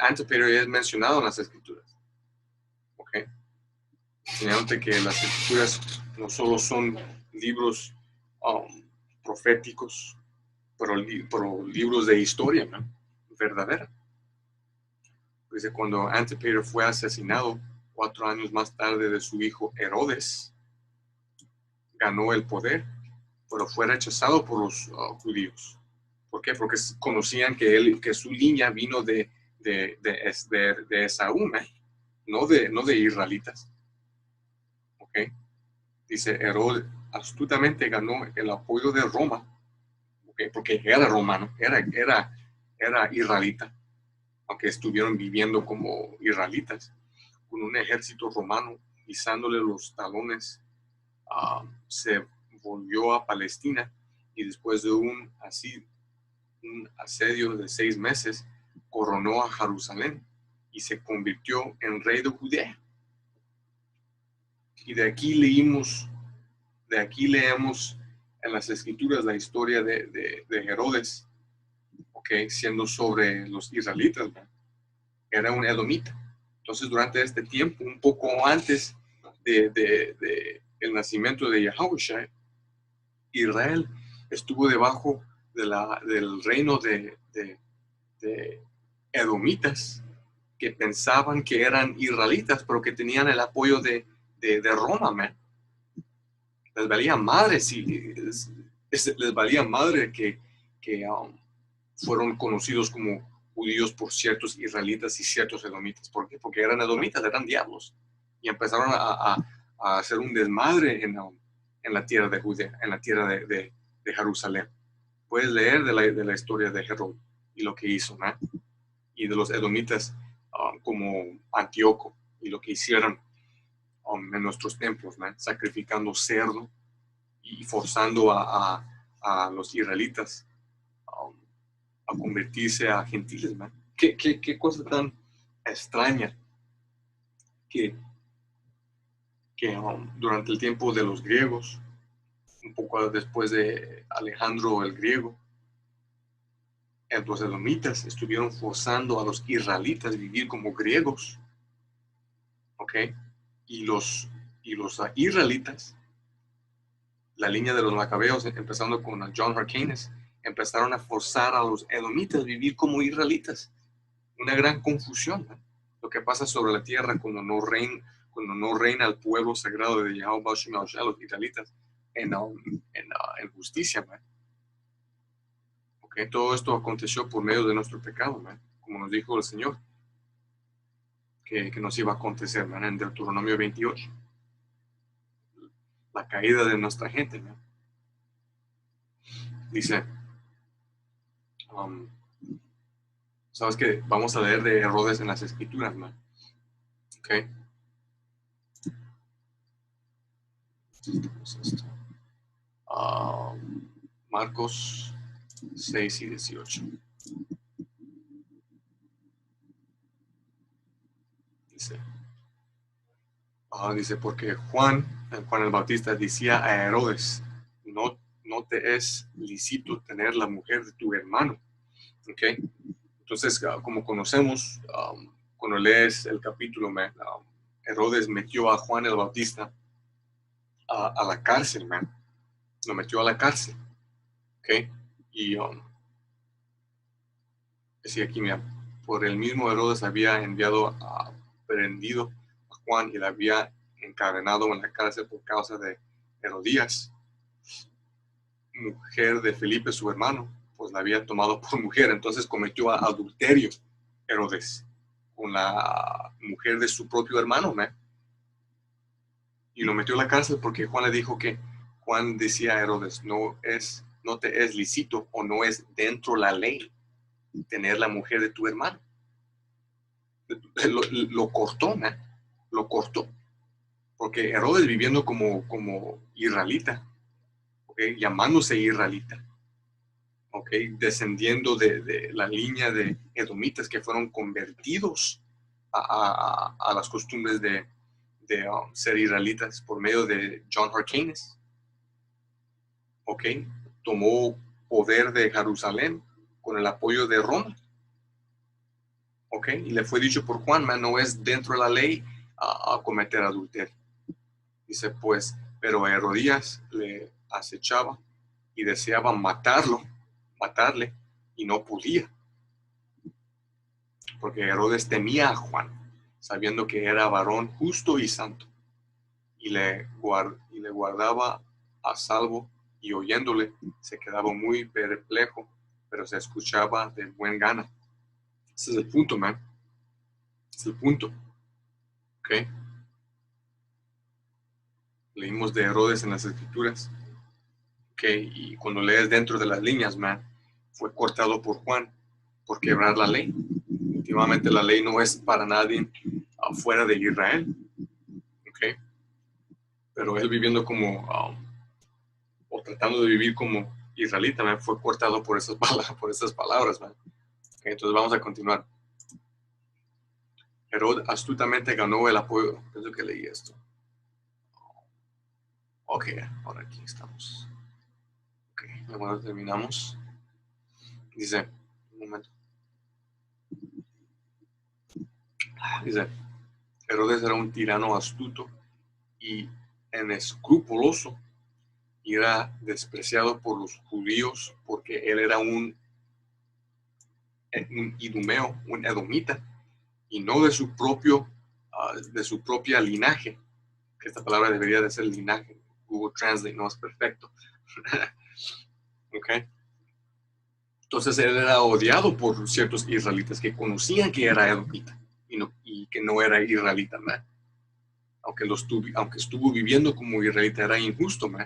Antipater es mencionado en las escrituras, ¿okay?, enseñándote que las escrituras no solo son libros proféticos, pero libros de historia, ¿no?, verdadera. Dice, cuando Antipater fue asesinado 4 años más tarde de su hijo Herodes, ganó el poder, pero fue rechazado por los judíos. ¿Por qué? Porque conocían que su línea vino de Esaú, no de israelitas. ¿Okay? Dice, Herodes astutamente ganó el apoyo de Roma, ¿okay?, porque era romano, era israelita, aunque estuvieron viviendo como israelitas, con un ejército romano pisándole los talones. Se volvió a Palestina y después de un asedio de 6 meses, coronó a Jerusalén y se convirtió en rey de Judea. Y de aquí leemos en las escrituras la historia de Herodes, ¿okay?, siendo sobre los israelitas, ¿no? Era un edomita. Entonces, durante este tiempo, un poco antes de el nacimiento de Yahushua, Israel estuvo debajo del reino de edomitas, que pensaban que eran israelitas, pero que tenían el apoyo de Roma, man. Les valía madre, les valía madre que fueron conocidos como judíos por ciertos israelitas y ciertos edomitas. ¿Por qué? Porque eran edomitas, eran diablos. Y empezaron a hacer un desmadre en la tierra de Judea, en la tierra de Jerusalén. Puedes leer de la historia de Herod y lo que hizo, ¿no? Y de los edomitas como Antíoco y lo que hicieron en nuestros templos, ¿no?, sacrificando cerdo y forzando a los israelitas a convertirse a gentiles, ¿no? ¿Qué cosa tan extraña que durante el tiempo de los griegos un poco después de Alejandro el Griego, los edomitas estuvieron forzando a los israelitas a vivir como griegos, ¿ok? Y los israelitas, la línea de los macabeos, empezando con John Hyrcanus, empezaron a forzar a los edomitas a vivir como israelitas. Una gran confusión, ¿no? Lo que pasa sobre la tierra cuando no reina el pueblo sagrado de Yahweh, los israelitas, en justicia, ¿no? Okay, todo esto aconteció por medio de nuestro pecado, ¿no? Como nos dijo el Señor, que nos iba a acontecer, ¿no? En Deuteronomio 28. La caída de nuestra gente, ¿no? Dice, ¿sabes qué? Vamos a leer de Herodes en las Escrituras, ¿no? Ok. Marcos 6 y 18. Dice, porque Juan el Bautista decía a Herodes, no te es lícito tener la mujer de tu hermano. ¿Okay? Entonces, como conocemos, cuando lees el capítulo, Herodes metió a Juan el Bautista a la cárcel, man. Lo metió a la cárcel. ¿Okay? Y decía aquí, mira, por el mismo Herodes había prendido a Juan y le había encadenado en la cárcel por causa de Herodías, mujer de Felipe, su hermano, pues la había tomado por mujer. Entonces cometió adulterio Herodes con la mujer de su propio hermano, ¿no? Y lo metió a la cárcel porque Juan le dijo que Juan decía a Herodes, no te es lícito o no es dentro de la ley tener la mujer de tu hermano. Lo cortó, ¿no? Lo cortó. Porque Herodes viviendo como israelita, ¿okay? Llamándose israelita, ¿okay? Descendiendo de la línea de edomitas que fueron convertidos a las costumbres de ser israelitas por medio de John Hyrcanus, ¿okay? Tomó poder de Jerusalén con el apoyo de Roma, ¿okay? Y le fue dicho por Juan, no es dentro de la ley a cometer adulterio. Dice, pues, pero Herodías le acechaba y deseaba matarle, y no podía, porque Herodes temía a Juan, sabiendo que era varón justo y santo, y le guardaba a salvo, y oyéndole se quedaba muy perplejo, pero se escuchaba de buen gana. Ese es el punto, man. Ese es el punto. ¿Ok? Leímos de Herodes en las Escrituras. ¿Ok? Y cuando lees dentro de las líneas, man, fue cortado por Juan por quebrar la ley. Últimamente la ley no es para nadie afuera de Israel. ¿Ok? Pero él viviendo como, o tratando de vivir como israelita, man, fue cortado por esas palabras. Man. Okay, entonces vamos a continuar. Herod astutamente ganó el apoyo. Pienso que leí esto. Ok, ahora aquí estamos. Ok, bueno, terminamos. Dice, un momento. Dice, Herodes era un tirano astuto y inescrupuloso, y era despreciado por los judíos porque él era un idumeo, un edomita, y no de su propia linaje, que esta palabra debería de ser linaje. Google Translate no es perfecto. ¿Ok? Entonces él era odiado por ciertos israelitas que conocían que era edomita y que no era israelita, ¿no? Aunque estuvo viviendo como israelita, era injusto, ¿no?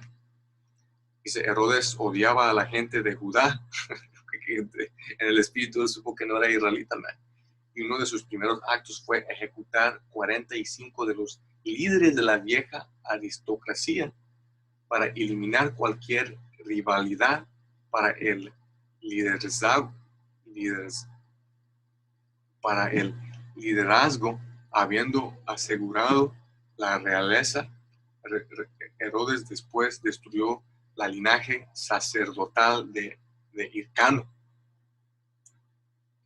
Dice, Herodes odiaba a la gente de Judá, en el espíritu supo que no era israelita, ¿no? Y uno de sus primeros actos fue ejecutar 45 de los líderes de la vieja aristocracia para eliminar cualquier rivalidad para el liderazgo, habiendo asegurado la realeza. Herodes después destruyó la linaje sacerdotal de Hircano.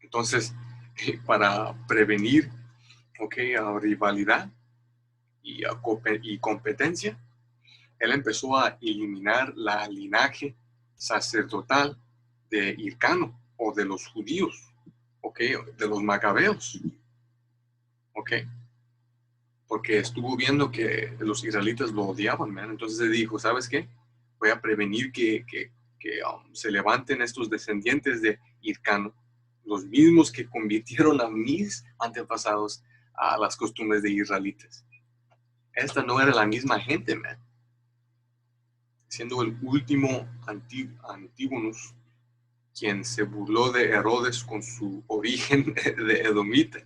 Entonces, para prevenir rivalidad y competencia, él empezó a eliminar la linaje sacerdotal de Hircano o de los judíos, de los macabeos, porque estuvo viendo que los israelitas lo odiaban, man. Entonces él dijo, ¿sabes qué? Voy a prevenir que se levanten estos descendientes de Hircano, los mismos que convirtieron a mis antepasados a las costumbres de israelitas. Esta no era la misma gente, man. Siendo el último Antígonus quien se burló de Herodes con su origen de edomita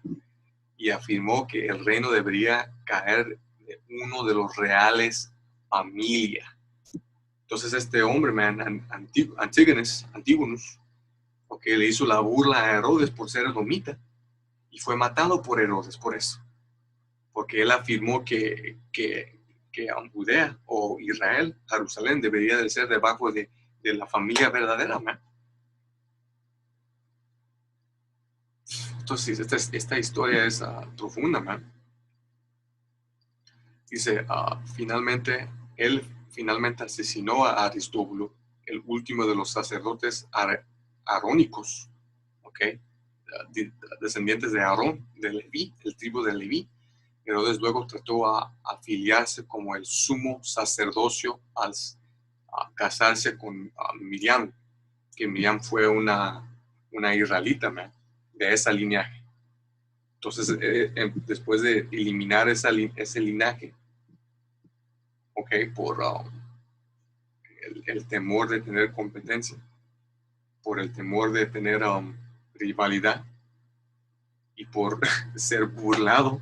y afirmó que el reino debería caer de uno de los reales familia. Entonces este hombre, man, Antígonus, le hizo la burla a Herodes por ser edomita y fue matado por Herodes por eso, porque él afirmó que Judea o Israel, Jerusalén, debería de ser debajo de la familia verdadera, man. Entonces, esta historia es profunda, man. Dice, él finalmente asesinó a Aristóbulo, el último de los sacerdotes arónicos, descendientes de Aarón, de Leví, el tribu de Leví. Herodes luego trató a afiliarse como el sumo sacerdocio al casarse con Miriam, que Miriam fue una israelita, man, de esa linaje. Entonces, después de eliminar ese linaje, por el temor de tener competencia, por el temor de tener rivalidad y por ser burlado,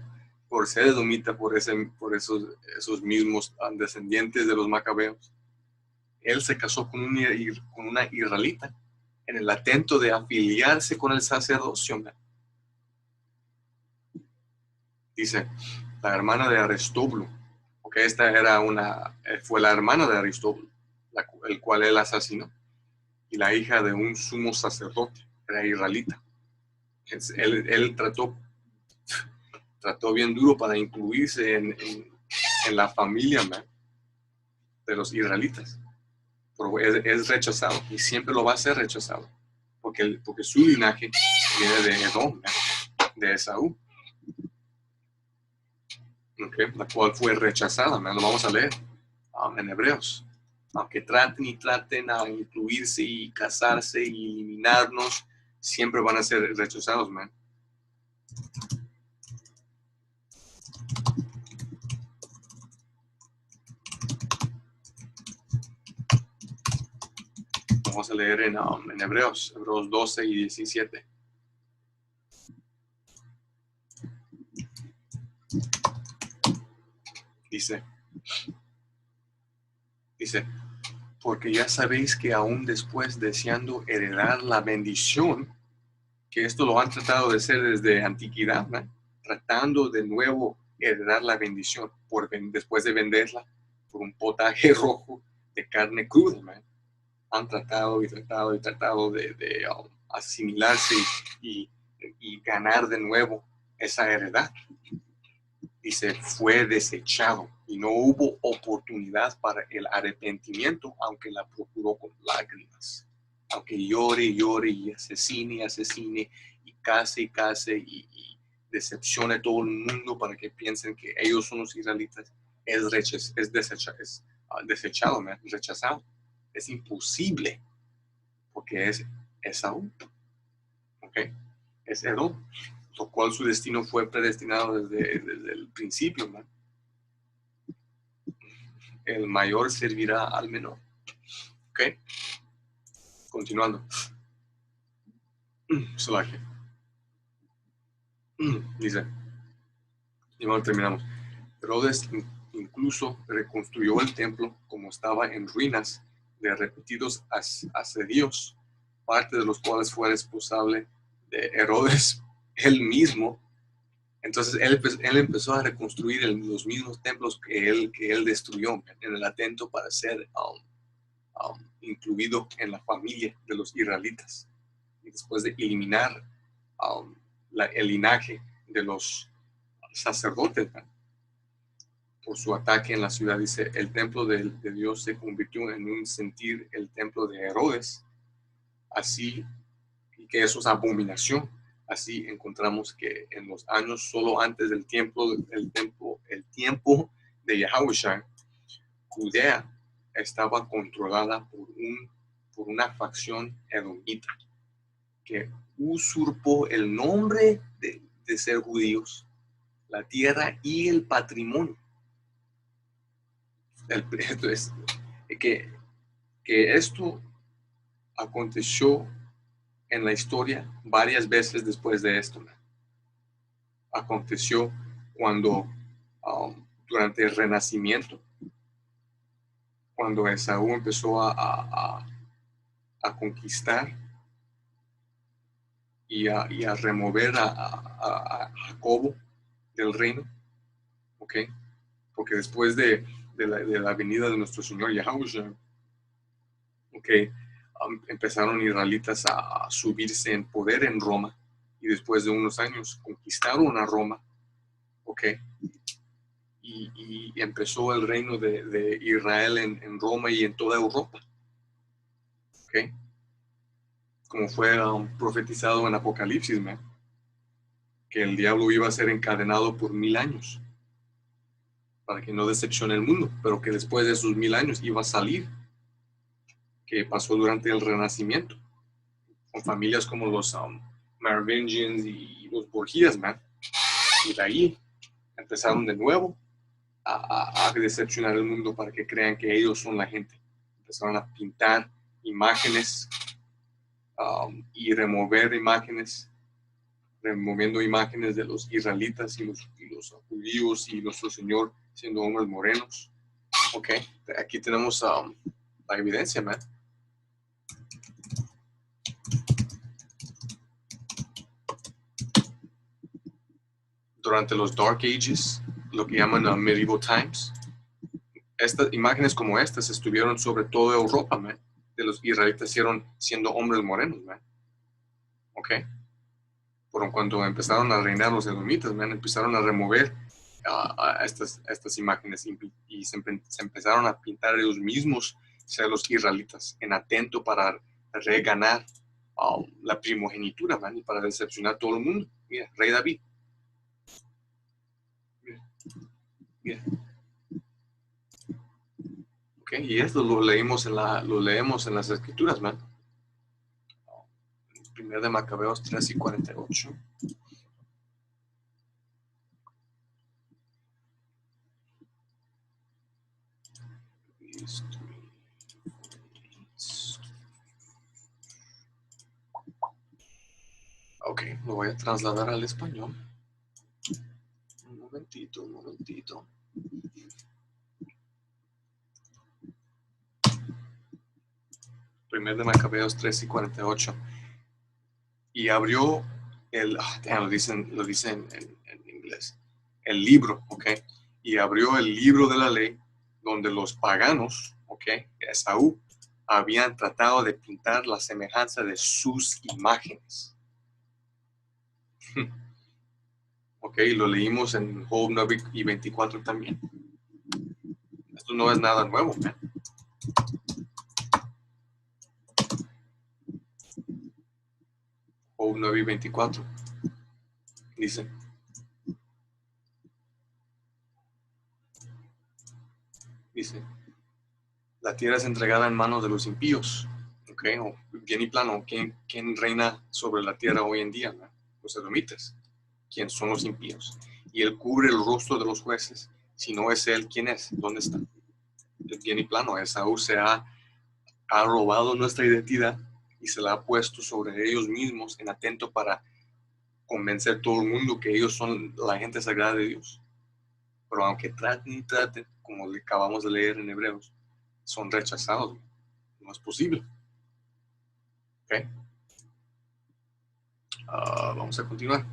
por ser edomita, por esos mismos descendientes de los macabeos, él se casó con una israelita en el atento de afiliarse con el sacerdocio. Dice, la hermana de Aristóbulo, esta fue la hermana de Aristóbulo, el cual él asesinó, y la hija de un sumo sacerdote, era israelita. Él trató bien duro para incluirse en la familia, man, de los israelitas, pero es rechazado y siempre lo va a ser rechazado, porque su linaje viene de Edom, man, de Esaú. La cual fue rechazada, man. Lo vamos a leer en Hebreos. Aunque traten a incluirse y casarse y eliminarnos, siempre van a ser rechazados, man. Vamos a leer en Hebreos 12 y 17. Dice, porque ya sabéis que aún después deseando heredar la bendición, que esto lo han tratado de hacer desde antiquidad, ¿no? Tratando de nuevo heredar la bendición después de venderla por un potaje rojo de carne cruda, ¿no? Han tratado de asimilarse y ganar de nuevo esa heredad. Y se fue desechado y no hubo oportunidad para el arrepentimiento, aunque la procuró con lágrimas, aunque llore y asesine y case y decepcione a todo el mundo para que piensen que ellos son los israelitas. Es desechado, rechazado. Es imposible, porque es Esaú, es Edom, lo cual su destino fue predestinado desde el principio, man. El mayor servirá al menor. Continuando. Dice, y bueno, terminamos. Herodes incluso reconstruyó el templo como estaba en ruinas de repetidos asedios, parte de los cuales fue responsable de Herodes él mismo. Entonces él empezó a reconstruir los mismos templos que él destruyó en el atento para ser incluido en la familia de los israelitas. Y después de eliminar el linaje de los sacerdotes, ¿no? Por su ataque en la ciudad, dice, el templo de Dios se convirtió en un sentir el templo de Herodes, así, y que eso es abominación. Así encontramos que en los años solo antes del tiempo de Yahushua, Judea estaba controlada por una facción edomita que usurpó el nombre de ser judíos, la tierra y el patrimonio. Entonces, que esto aconteció en la historia varias veces después de esto. Aconteció cuando, durante el Renacimiento, cuando Esaú empezó a conquistar y a remover a Jacobo del reino, ¿ok? Porque después de la venida de nuestro Señor Yahushua, ¿ok? Empezaron israelitas a subirse en poder en Roma y después de unos años conquistaron a Roma, ¿ok? Y empezó el reino de Israel en Roma y en toda Europa, ¿ok? Como fue profetizado en Apocalipsis, ¿no? Que el diablo iba a ser encadenado por 1000 años para que no decepcione el mundo, pero que después de esos 1000 años iba a salir, que pasó durante el Renacimiento, con familias como los Merovingians y los Borgias, man. Y de ahí empezaron de nuevo a decepcionar el mundo para que crean que ellos son la gente. Empezaron a pintar imágenes y remover imágenes, removiendo imágenes de los israelitas y los judíos y nuestro Señor siendo hombres morenos. Ok, aquí tenemos la evidencia, man. Durante los Dark Ages, lo que llaman Medieval Times, estas imágenes como estas estuvieron sobre toda Europa, man, de los israelitas siendo hombres morenos, man. Ok, pero cuando empezaron a reinar los edomitas, man, empezaron a remover estas imágenes y se empezaron a pintar ellos mismos ser los israelitas en atento para reganar la primogenitura, man, y para decepcionar a todo el mundo. Mira, Rey David. Mira, mira. Okay, y esto lo leemos en las escrituras, man. Primero de Macabeos 3 y 48. Ok, lo voy a trasladar al español. Un momentito. Primero de Macabeos 3 y 48. Y abrió lo dicen en inglés, el libro, ok. Y abrió el libro de la ley donde los paganos, ok, Esaú, habían tratado de pintar la semejanza de sus imágenes. Ok, lo leímos en Job 9 y 24 también. Esto no es nada nuevo, man. Job 9 y 24. Dice, la tierra es entregada en manos de los impíos. Ok, o bien y plano, ¿quién reina sobre la tierra hoy en día? ¿No? Los edomitas. ¿Quién son los impíos? Y él cubre el rostro de los jueces. Si no es él, ¿quién es? ¿Dónde está? Bien y plano, Esaú ha robado nuestra identidad y se la ha puesto sobre ellos mismos en atento para convencer a todo el mundo que ellos son la gente sagrada de Dios. Pero aunque traten, como le acabamos de leer en Hebreos, son rechazados. No es posible. ¿Ok? Vamos a continuar.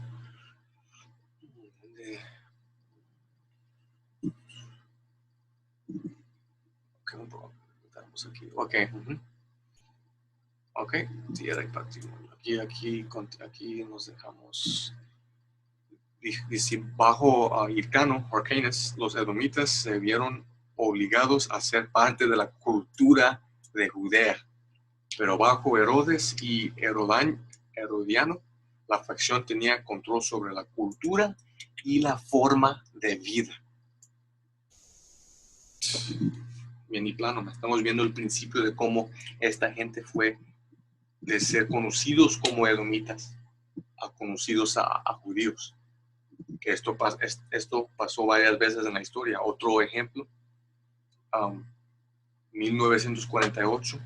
aquí. Ok. Ok. Tierra y patrimonio. Aquí nos dejamos. Dice, bajo Hircano, Hyrcanus, los edomitas se vieron obligados a ser parte de la cultura de Judea. Pero bajo Herodes y Herodiano, la facción tenía control sobre la cultura y la forma de vida. Bien y plano, estamos viendo el principio de cómo esta gente fue de ser conocidos como edomitas a conocidos a judíos. Que esto pasó varias veces en la historia. Otro ejemplo, 1948,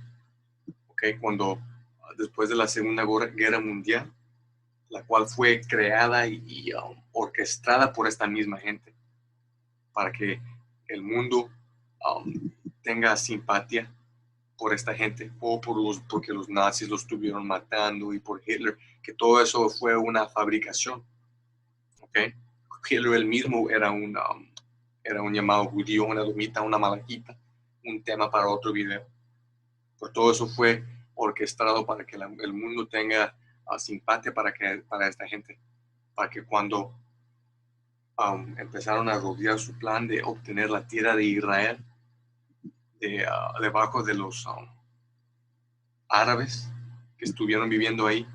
okay, cuando después de la Segunda Guerra Mundial, la cual fue creada y orquestada por esta misma gente, para que el mundo tenga simpatía por esta gente, o porque los nazis los estuvieron matando, y por Hitler, que todo eso fue una fabricación. ¿Okay? Hitler él mismo era un llamado judío, una edomita, una malaquita, un tema para otro video. Por todo eso fue orquestado para que el mundo tenga simpatía para esta gente, para que cuando empezaron a rodear su plan de obtener la tierra de Israel debajo de los árabes que estuvieron viviendo ahí,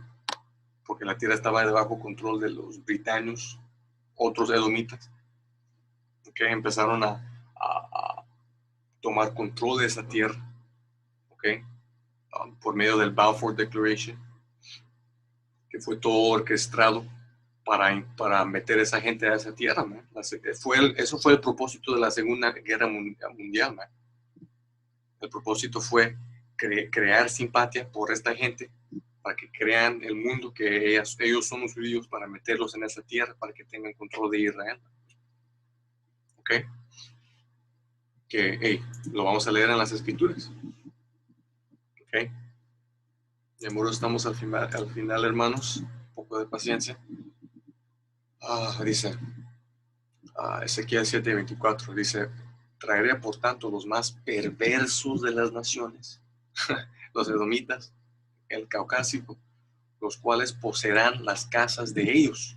porque la tierra estaba debajo control de los britanos, otros edomitas, que empezaron a tomar control de esa tierra, ¿okay? Por medio del Balfour Declaration, que fue todo orquestado para meter a esa gente a esa tierra, man. Eso fue el propósito de la Segunda Guerra Mundial, man. El propósito fue crear simpatía por esta gente, para que crean el mundo que ellos son los judíos, para meterlos en esa tierra, para que tengan control de Israel. ¿Ok? Que lo vamos a leer en las Escrituras. ¿Ok? Y amor, estamos al final, hermanos. Un poco de paciencia. Dice Ezequiel 7:24, dice: traeré por tanto los más perversos de las naciones, los edomitas, el caucásico, los cuales poseerán las casas de ellos,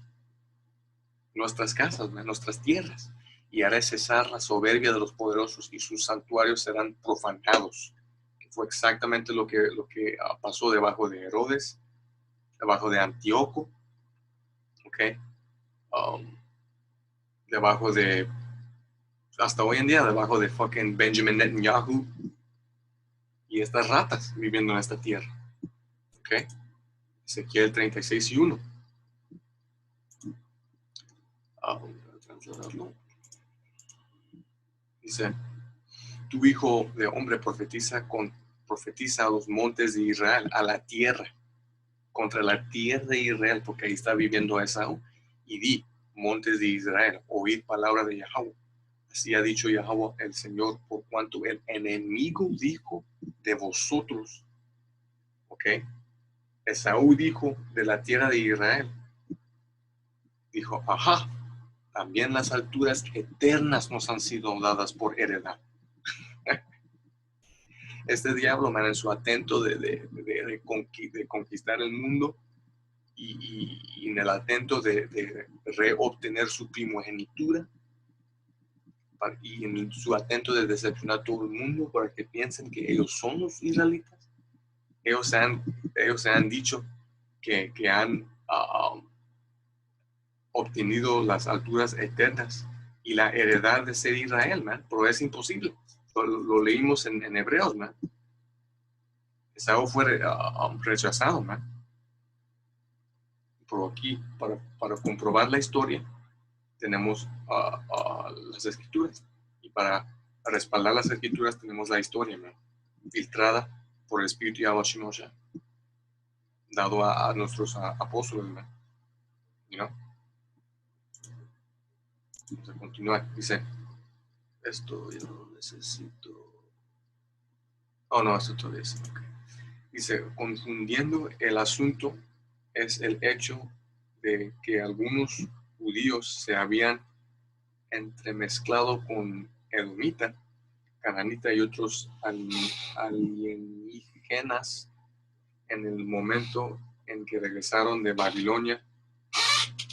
nuestras casas, nuestras tierras, y haré cesar la soberbia de los poderosos, y sus santuarios serán profanados. Que fue exactamente lo que pasó debajo de Herodes, debajo de Antíoco, ¿ok? Debajo de, hasta hoy en día, debajo de fucking Benjamin Netanyahu y estas ratas viviendo en esta tierra. ¿Ok? Ezequiel 36:1. Dice: tu hijo de hombre profetiza a los montes de Israel, a la tierra, contra la tierra de Israel, porque ahí está viviendo Esaú, y di: montes de Israel, oíd palabra de Yahweh. Así ha dicho Yahweh el Señor, por cuanto el enemigo dijo de vosotros, ¿ok? Esaú dijo de la tierra de Israel, dijo: ajá, también las alturas eternas nos han sido dadas por heredad. Este diablo, man, en su atento de conquistar el mundo, y en el atento de reobtener su primogenitura, y en su atento de decepcionar a todo el mundo para que piensen que ellos son los israelitas. Ellos se han dicho que han obtenido las alturas eternas y la heredad de ser Israel, man, pero es imposible. Lo leímos en Hebreos, man. Esaú fue rechazado, man. Pero aquí, para comprobar la historia, tenemos las Escrituras, y para respaldar las Escrituras tenemos la historia, man, filtrada por el Espíritu Yahweh, dado a nuestros apóstoles, man. You know? Vamos a continuar. Dice: esto yo lo necesito. Oh, no, esto todavía es. Okay. Dice: confundiendo el asunto es el hecho de que algunos judíos se habían entremezclado con edomita, cananita y otros alienígenas en el momento en que regresaron de Babilonia,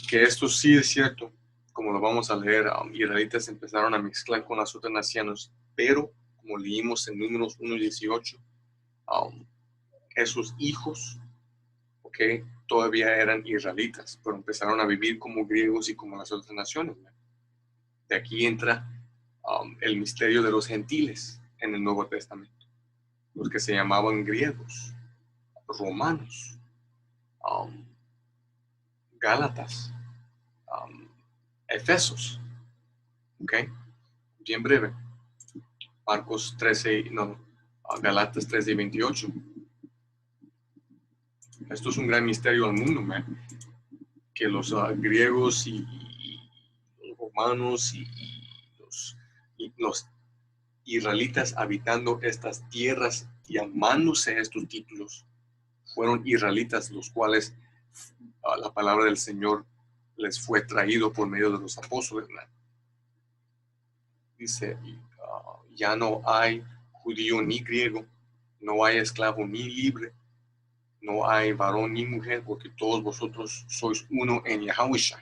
que esto sí es cierto, como lo vamos a leer. Israelitas empezaron a mezclar con las otras naciones, pero como leímos en Números 1:18, esos hijos, todavía eran israelitas, pero empezaron a vivir como griegos y como las otras naciones, ¿no? De aquí entra el misterio de los gentiles en el Nuevo Testamento, los que se llamaban griegos, romanos, gálatas, efesos, bien breve, Marcos 13, Galatas 13:28. Esto es un gran misterio al mundo, man, que los griegos y los romanos y los israelitas habitando estas tierras, llamándose estos títulos, fueron israelitas, los cuales la palabra del Señor les fue traído por medio de los apóstoles, ¿no? Dice, ya no hay judío ni griego, no hay esclavo ni libre, no hay varón ni mujer, porque todos vosotros sois uno en Yahushua.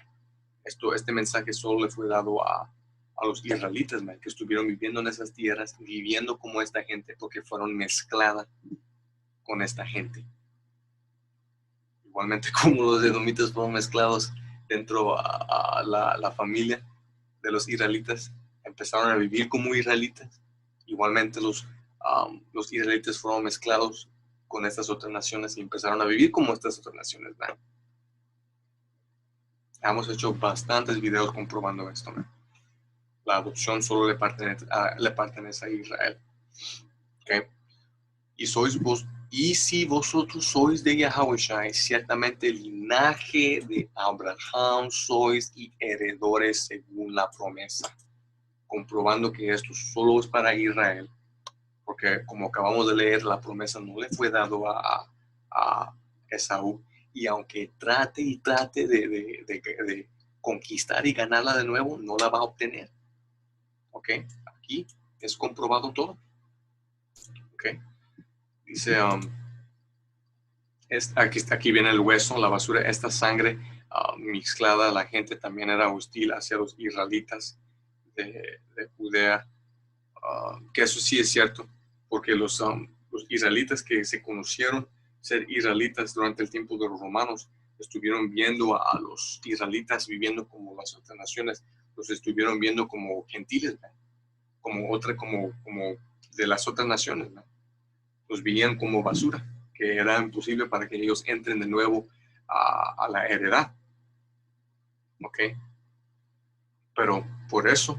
Este mensaje solo le fue dado a los israelitas, man, que estuvieron viviendo en esas tierras, viviendo como esta gente, porque fueron mezcladas con esta gente. Igualmente como los edomitas fueron mezclados dentro a la familia de los israelitas, empezaron a vivir como israelitas. Igualmente los israelitas fueron mezclados con estas otras naciones y empezaron a vivir como estas otras naciones, ¿no? Hemos hecho bastantes videos comprobando esto, ¿no? La adopción solo le pertenece a Israel. ¿Okay? Y si vosotros sois de Yahushua, ciertamente el linaje de Abraham sois y heredores según la promesa. Comprobando que esto solo es para Israel, porque como acabamos de leer, la promesa no le fue dado a Esaú, y aunque trate de conquistar y ganarla de nuevo, no la va a obtener. Aquí es comprobado todo. Dice, aquí viene el hueso, la basura, esta sangre mezclada. La gente también era hostil hacia los israelitas de Judea, que eso sí es cierto, porque los israelitas que se conocieron ser israelitas durante el tiempo de los romanos, estuvieron viendo a los israelitas viviendo como las otras naciones, los estuvieron viendo como gentiles, ¿no? como de las otras naciones, ¿no? Los veían como basura, que era imposible para que ellos entren de nuevo a la heredad. Pero por eso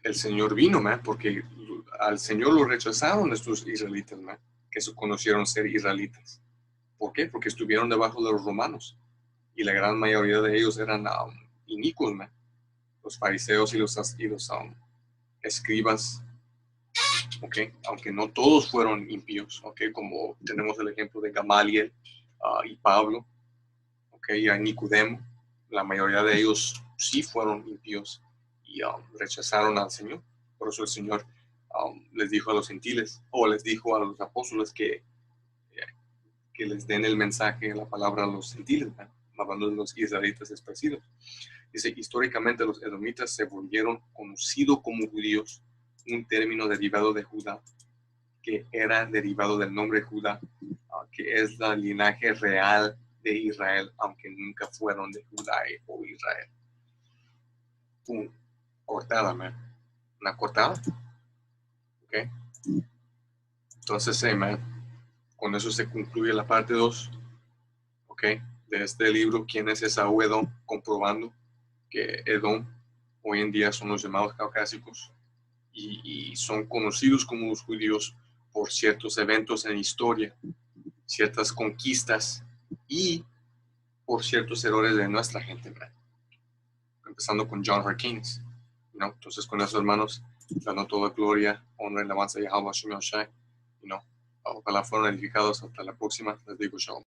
el Señor vino, ¿no? Porque al Señor lo rechazaron estos israelitas, ¿no? Que se conocieron ser israelitas. ¿Por qué? Porque estuvieron debajo de los romanos y la gran mayoría de ellos eran inicuos, ¿no? Los fariseos y los escribas, aunque no todos fueron impíos, como tenemos el ejemplo de Gamaliel y Pablo, y a Nicodemo. La mayoría de ellos sí fueron impíos y rechazaron al Señor. Por eso el Señor les dijo a los gentiles, o les dijo a los apóstoles que les den el mensaje, la palabra a los gentiles, ¿no? Hablando de los israelitas esparcidos. Dice, históricamente los edomitas se volvieron conocidos como judíos, un término derivado de Judá, que era derivado del nombre Judá, que es la linaje real de Israel, aunque nunca fueron de Judá o Israel. Cortada, man. Una cortada. Entonces, man, con eso se concluye la parte 2, de este libro, ¿Quién es Esaú Edom? Comprobando que Edom hoy en día son los llamados caucásicos y son conocidos como los judíos por ciertos eventos en historia, ciertas conquistas y por ciertos errores de nuestra gente, ¿verdad? Empezando con John Harkins, ¿no? Entonces, con eso, hermanos, dando toda gloria, honra y alabanza a Yahweh Hashem Yoshai, ojalá fueron edificados. Hasta la próxima, les digo shalom.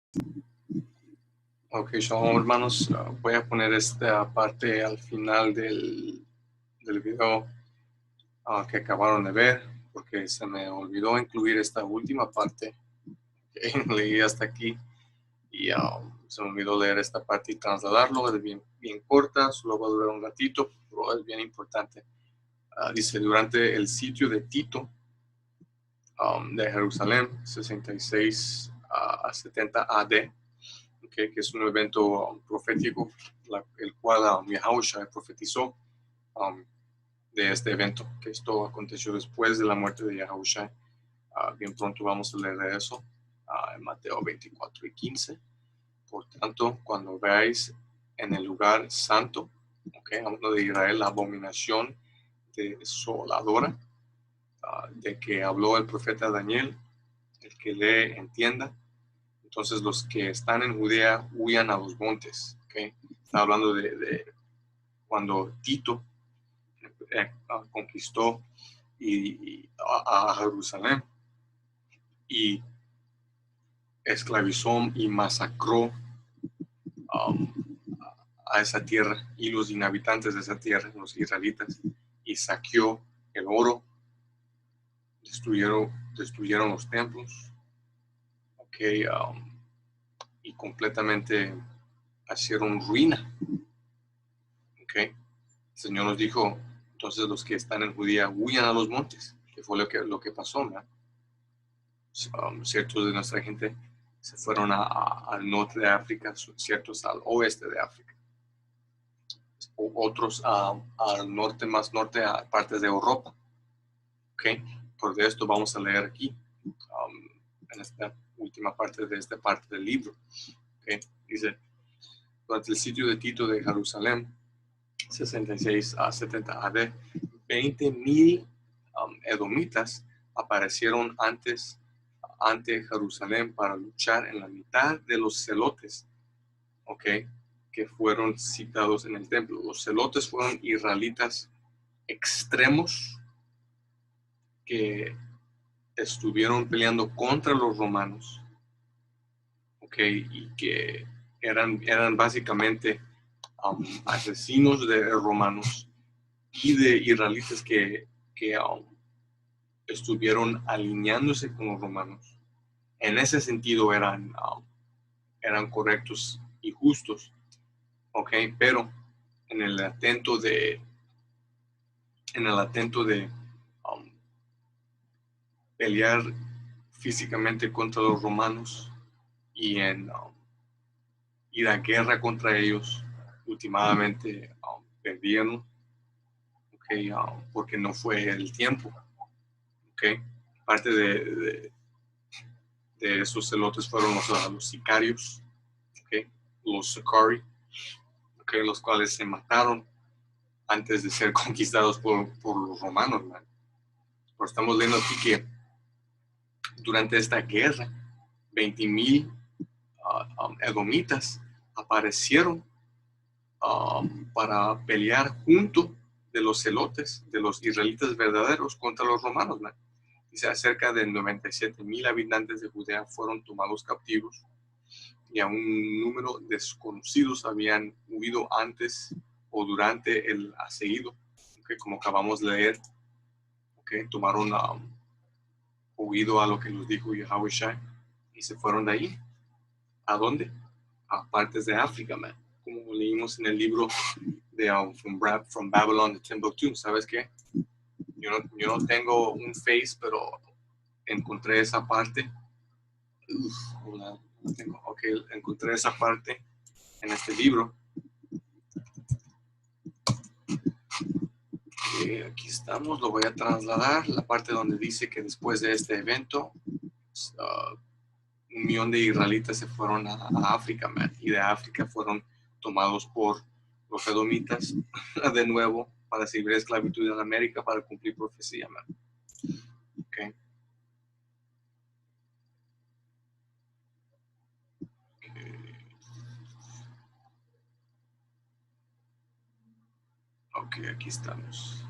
Shalom, hermanos. Voy a poner esta parte al final del video que acabaron de ver, porque se me olvidó incluir esta última parte que leí hasta aquí y se me olvidó leer esta parte y trasladarlo. Es bien, bien corta, solo va a durar un ratito, pero es bien importante. Dice, durante el sitio de Tito de Jerusalén, 66 a 70 AD, que es un evento profético, el cual Yahushua profetizó de este evento, que esto aconteció después de la muerte de Yahushua. Bien pronto vamos a leer de eso en Mateo 24 y 15. Por tanto, cuando veáis en el lugar santo, hablando de Israel, la abominación desoladora de que habló el profeta Daniel, el que lee entienda. Entonces los que están en Judea huyan a los montes. Está hablando de cuando Tito conquistó a Jerusalén y esclavizó y masacró a esa tierra y los inhabitantes de esa tierra, los israelitas, y saqueó el oro, destruyeron los templos, y completamente hicieron ruina. El Señor nos dijo, entonces los que están en Judea huyan a los montes, que fue lo que pasó, ¿no? Ciertos de nuestra gente se fueron al norte de África, ciertos al oeste de África, otros al norte, más norte, a partes de Europa. Por de esto vamos a leer aquí, en esta última parte de esta parte del libro. Dice, durante el sitio de Tito de Jerusalén, 66 a 70 AD, 20,000 edomitas aparecieron ante Jerusalén para luchar en la mitad de los celotes, que fueron citados en el templo. Los celotes fueron israelitas extremos que estuvieron peleando contra los romanos, y que eran básicamente asesinos de romanos y de israelitas que estuvieron alineándose con los romanos. En ese sentido eran correctos y justos, pero en el atento de pelear físicamente contra los romanos y en ir a guerra contra ellos, últimamente perdieron, porque no fue el tiempo. Parte de esos celotes fueron los sicarios, los sicari, los cuales se mataron antes de ser conquistados por los romanos, man. Pero estamos leyendo aquí que durante esta guerra 20,000 edomitas aparecieron para pelear junto de los celotes, de los israelitas verdaderos contra los romanos, man. Dice, cerca de 97,000 habitantes de Judea fueron tomados cautivos y a un número desconocidos habían huido antes o durante el asedio, como acabamos de leer, tomaron huido a lo que nos dijo Yahushua y se fueron de ahí. ¿A dónde? A partes de África, man. Como leímos en el libro de From Babylon to Timbuktu. ¿Sabes qué? Yo no tengo un Face, pero encontré esa parte. Encontré esa parte en este libro. Aquí estamos, lo voy a trasladar. La parte donde dice que después de este evento, 1,000,000 de israelitas se fueron a África, man, y de África fueron tomados por los edomitas de nuevo para servir esclavitud en América para cumplir profecía, man. Aquí estamos.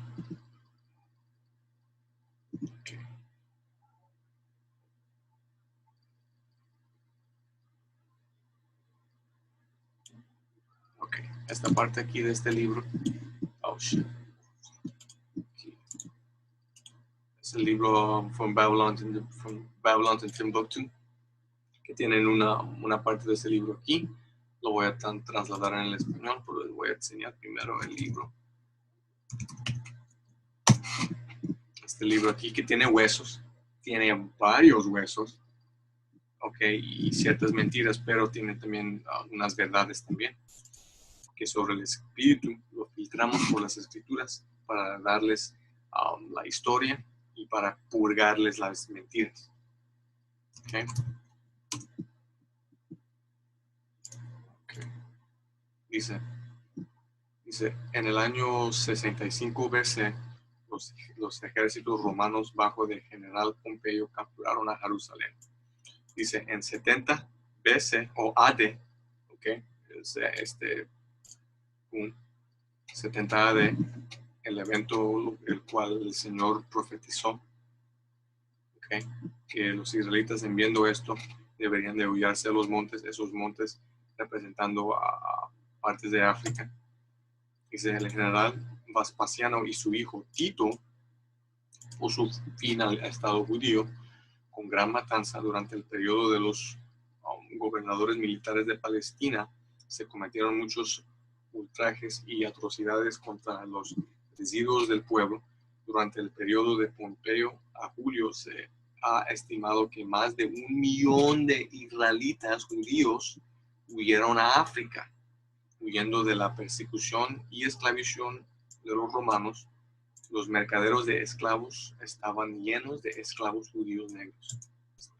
Esta parte aquí de este libro. Oh, shit. Es el libro From Babylon to Timbuktu, que tienen una parte de ese libro aquí. Lo voy a trasladar en el español, pero les voy a enseñar primero el libro. Este libro aquí que tiene huesos, tiene varios huesos, ok, y ciertas mentiras, pero tiene también unas verdades también, que sobre el espíritu lo filtramos por las escrituras para darles la historia y para purgarles las mentiras. Okay. Okay. Dice, en el año 65 BC, los ejércitos romanos bajo del general Pompeyo capturaron a Jerusalén. Dice, en 70 BC o AD, ok, un 70 AD, el evento el cual el Señor profetizó, okay, que los israelitas en viendo esto deberían de huyarse a los montes, esos montes representando a partes de África. Dice, el general Vespasiano y su hijo Tito puso fin al Estado judío con gran matanza. Durante el periodo de los gobernadores militares de Palestina se cometieron muchos ultrajes y atrocidades contra los residuos del pueblo. Durante el periodo de Pompeyo a Julio se ha estimado que más de 1 millón de israelitas judíos huyeron a África, huyendo de la persecución y esclavización de los romanos. Los mercaderos de esclavos estaban llenos de esclavos judíos negros.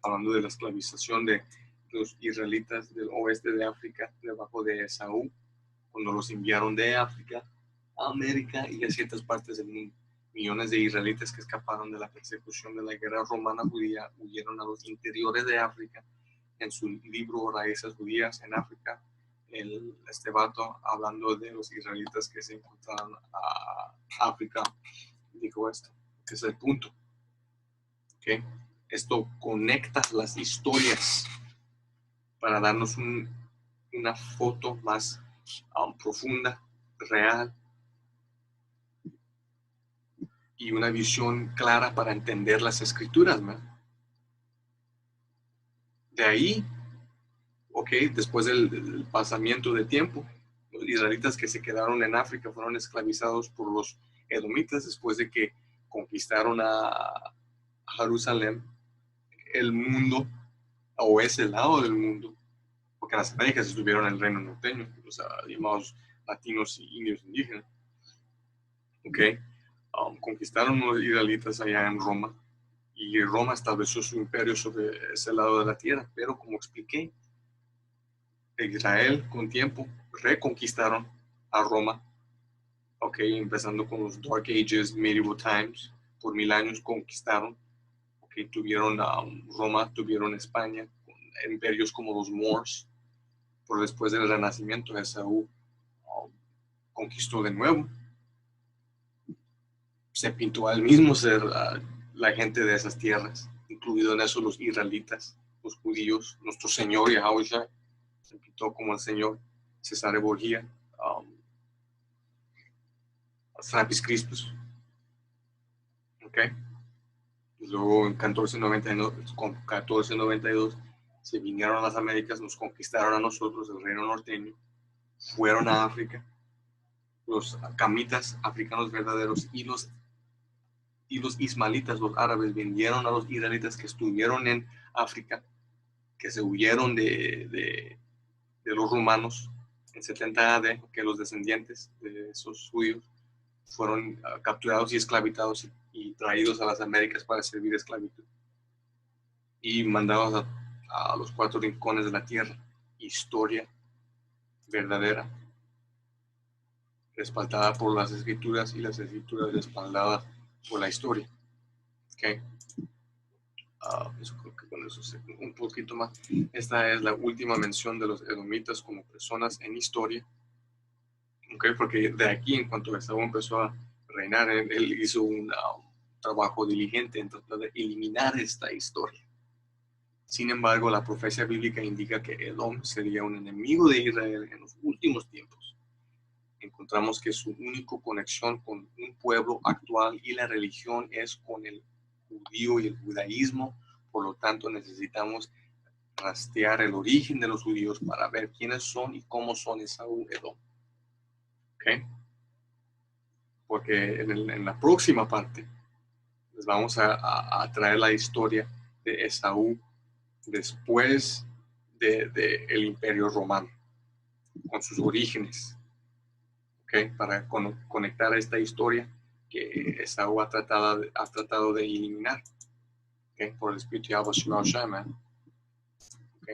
Hablando de la esclavización de los israelitas del oeste de África, debajo de Esaú, cuando los enviaron de África a América y a ciertas partes del mundo. Millones de israelitas que escaparon de la persecución de la guerra romana judía huyeron a los interiores de África. En su libro Raíces Judías en África, este vato, hablando de los israelitas que se encontraron a África, dijo esto, que es el punto. ¿Okay? Esto conecta las historias para darnos una foto más profunda, real, y una visión clara para entender las escrituras, ¿no? De ahí, ok, después del pasamiento de tiempo, los israelitas que se quedaron en África fueron esclavizados por los edomitas después de que conquistaron a Jerusalén, el mundo, o ese lado del mundo, porque las Américas estuvieron en el reino norteño, los llamados latinos y indios indígenas. Ok, conquistaron los israelitas allá en Roma, y Roma estableció su imperio sobre ese lado de la tierra, pero como expliqué, Israel con tiempo reconquistaron a Roma, ok, empezando con los Dark Ages, Medieval Times, por 1000 años conquistaron, ok, tuvieron Roma, tuvieron España, con imperios como los Moors, por después del Renacimiento, Esaú conquistó de nuevo, se pintó al mismo ser la gente de esas tierras, incluido en eso los israelitas, los judíos, nuestro Señor Yahushua se pintó como el Señor, Cesare Borgia, Frappis Crispus, ¿ok? Luego en 1492 se vinieron a las Américas, nos conquistaron a nosotros, el reino norteño, fueron a África, los camitas africanos verdaderos y los ismaelitas, los árabes, vendieron a los israelitas que estuvieron en África, que se huyeron de los romanos en 70 AD, que los descendientes de esos judíos fueron capturados y esclavizados y traídos a las Américas para servir esclavitud y mandados a los 4 rincones de la tierra. Historia verdadera, respaldada por las escrituras, y las escrituras respaldadas por la historia. Okay. Eso creo que con eso sé un poquito más. Esta es la última mención de los edomitas como personas en historia. Okay, porque de aquí, en cuanto Esaú empezó a reinar, él hizo un trabajo diligente en tratar de eliminar esta historia. Sin embargo, la profecía bíblica indica que Edom sería un enemigo de Israel en los últimos tiempos. Encontramos que su única conexión con un pueblo actual y la religión es con el judío y el judaísmo. Por lo tanto, necesitamos rastrear el origen de los judíos para ver quiénes son y cómo son Esaú y Edom. ¿Ok? Porque en la próxima parte les vamos a traer la historia de Esaú después del Imperio Romano, con sus orígenes. ¿Ok? Para conectar esta historia que Esaú ha tratado de eliminar. ¿Ok? Por el Espíritu de Yahweh Shema Shem. ¿Ok?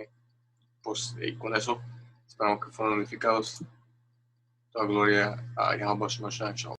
Pues y con eso esperamos que fueron edificados. Toda gloria a Yahweh Shema Shem.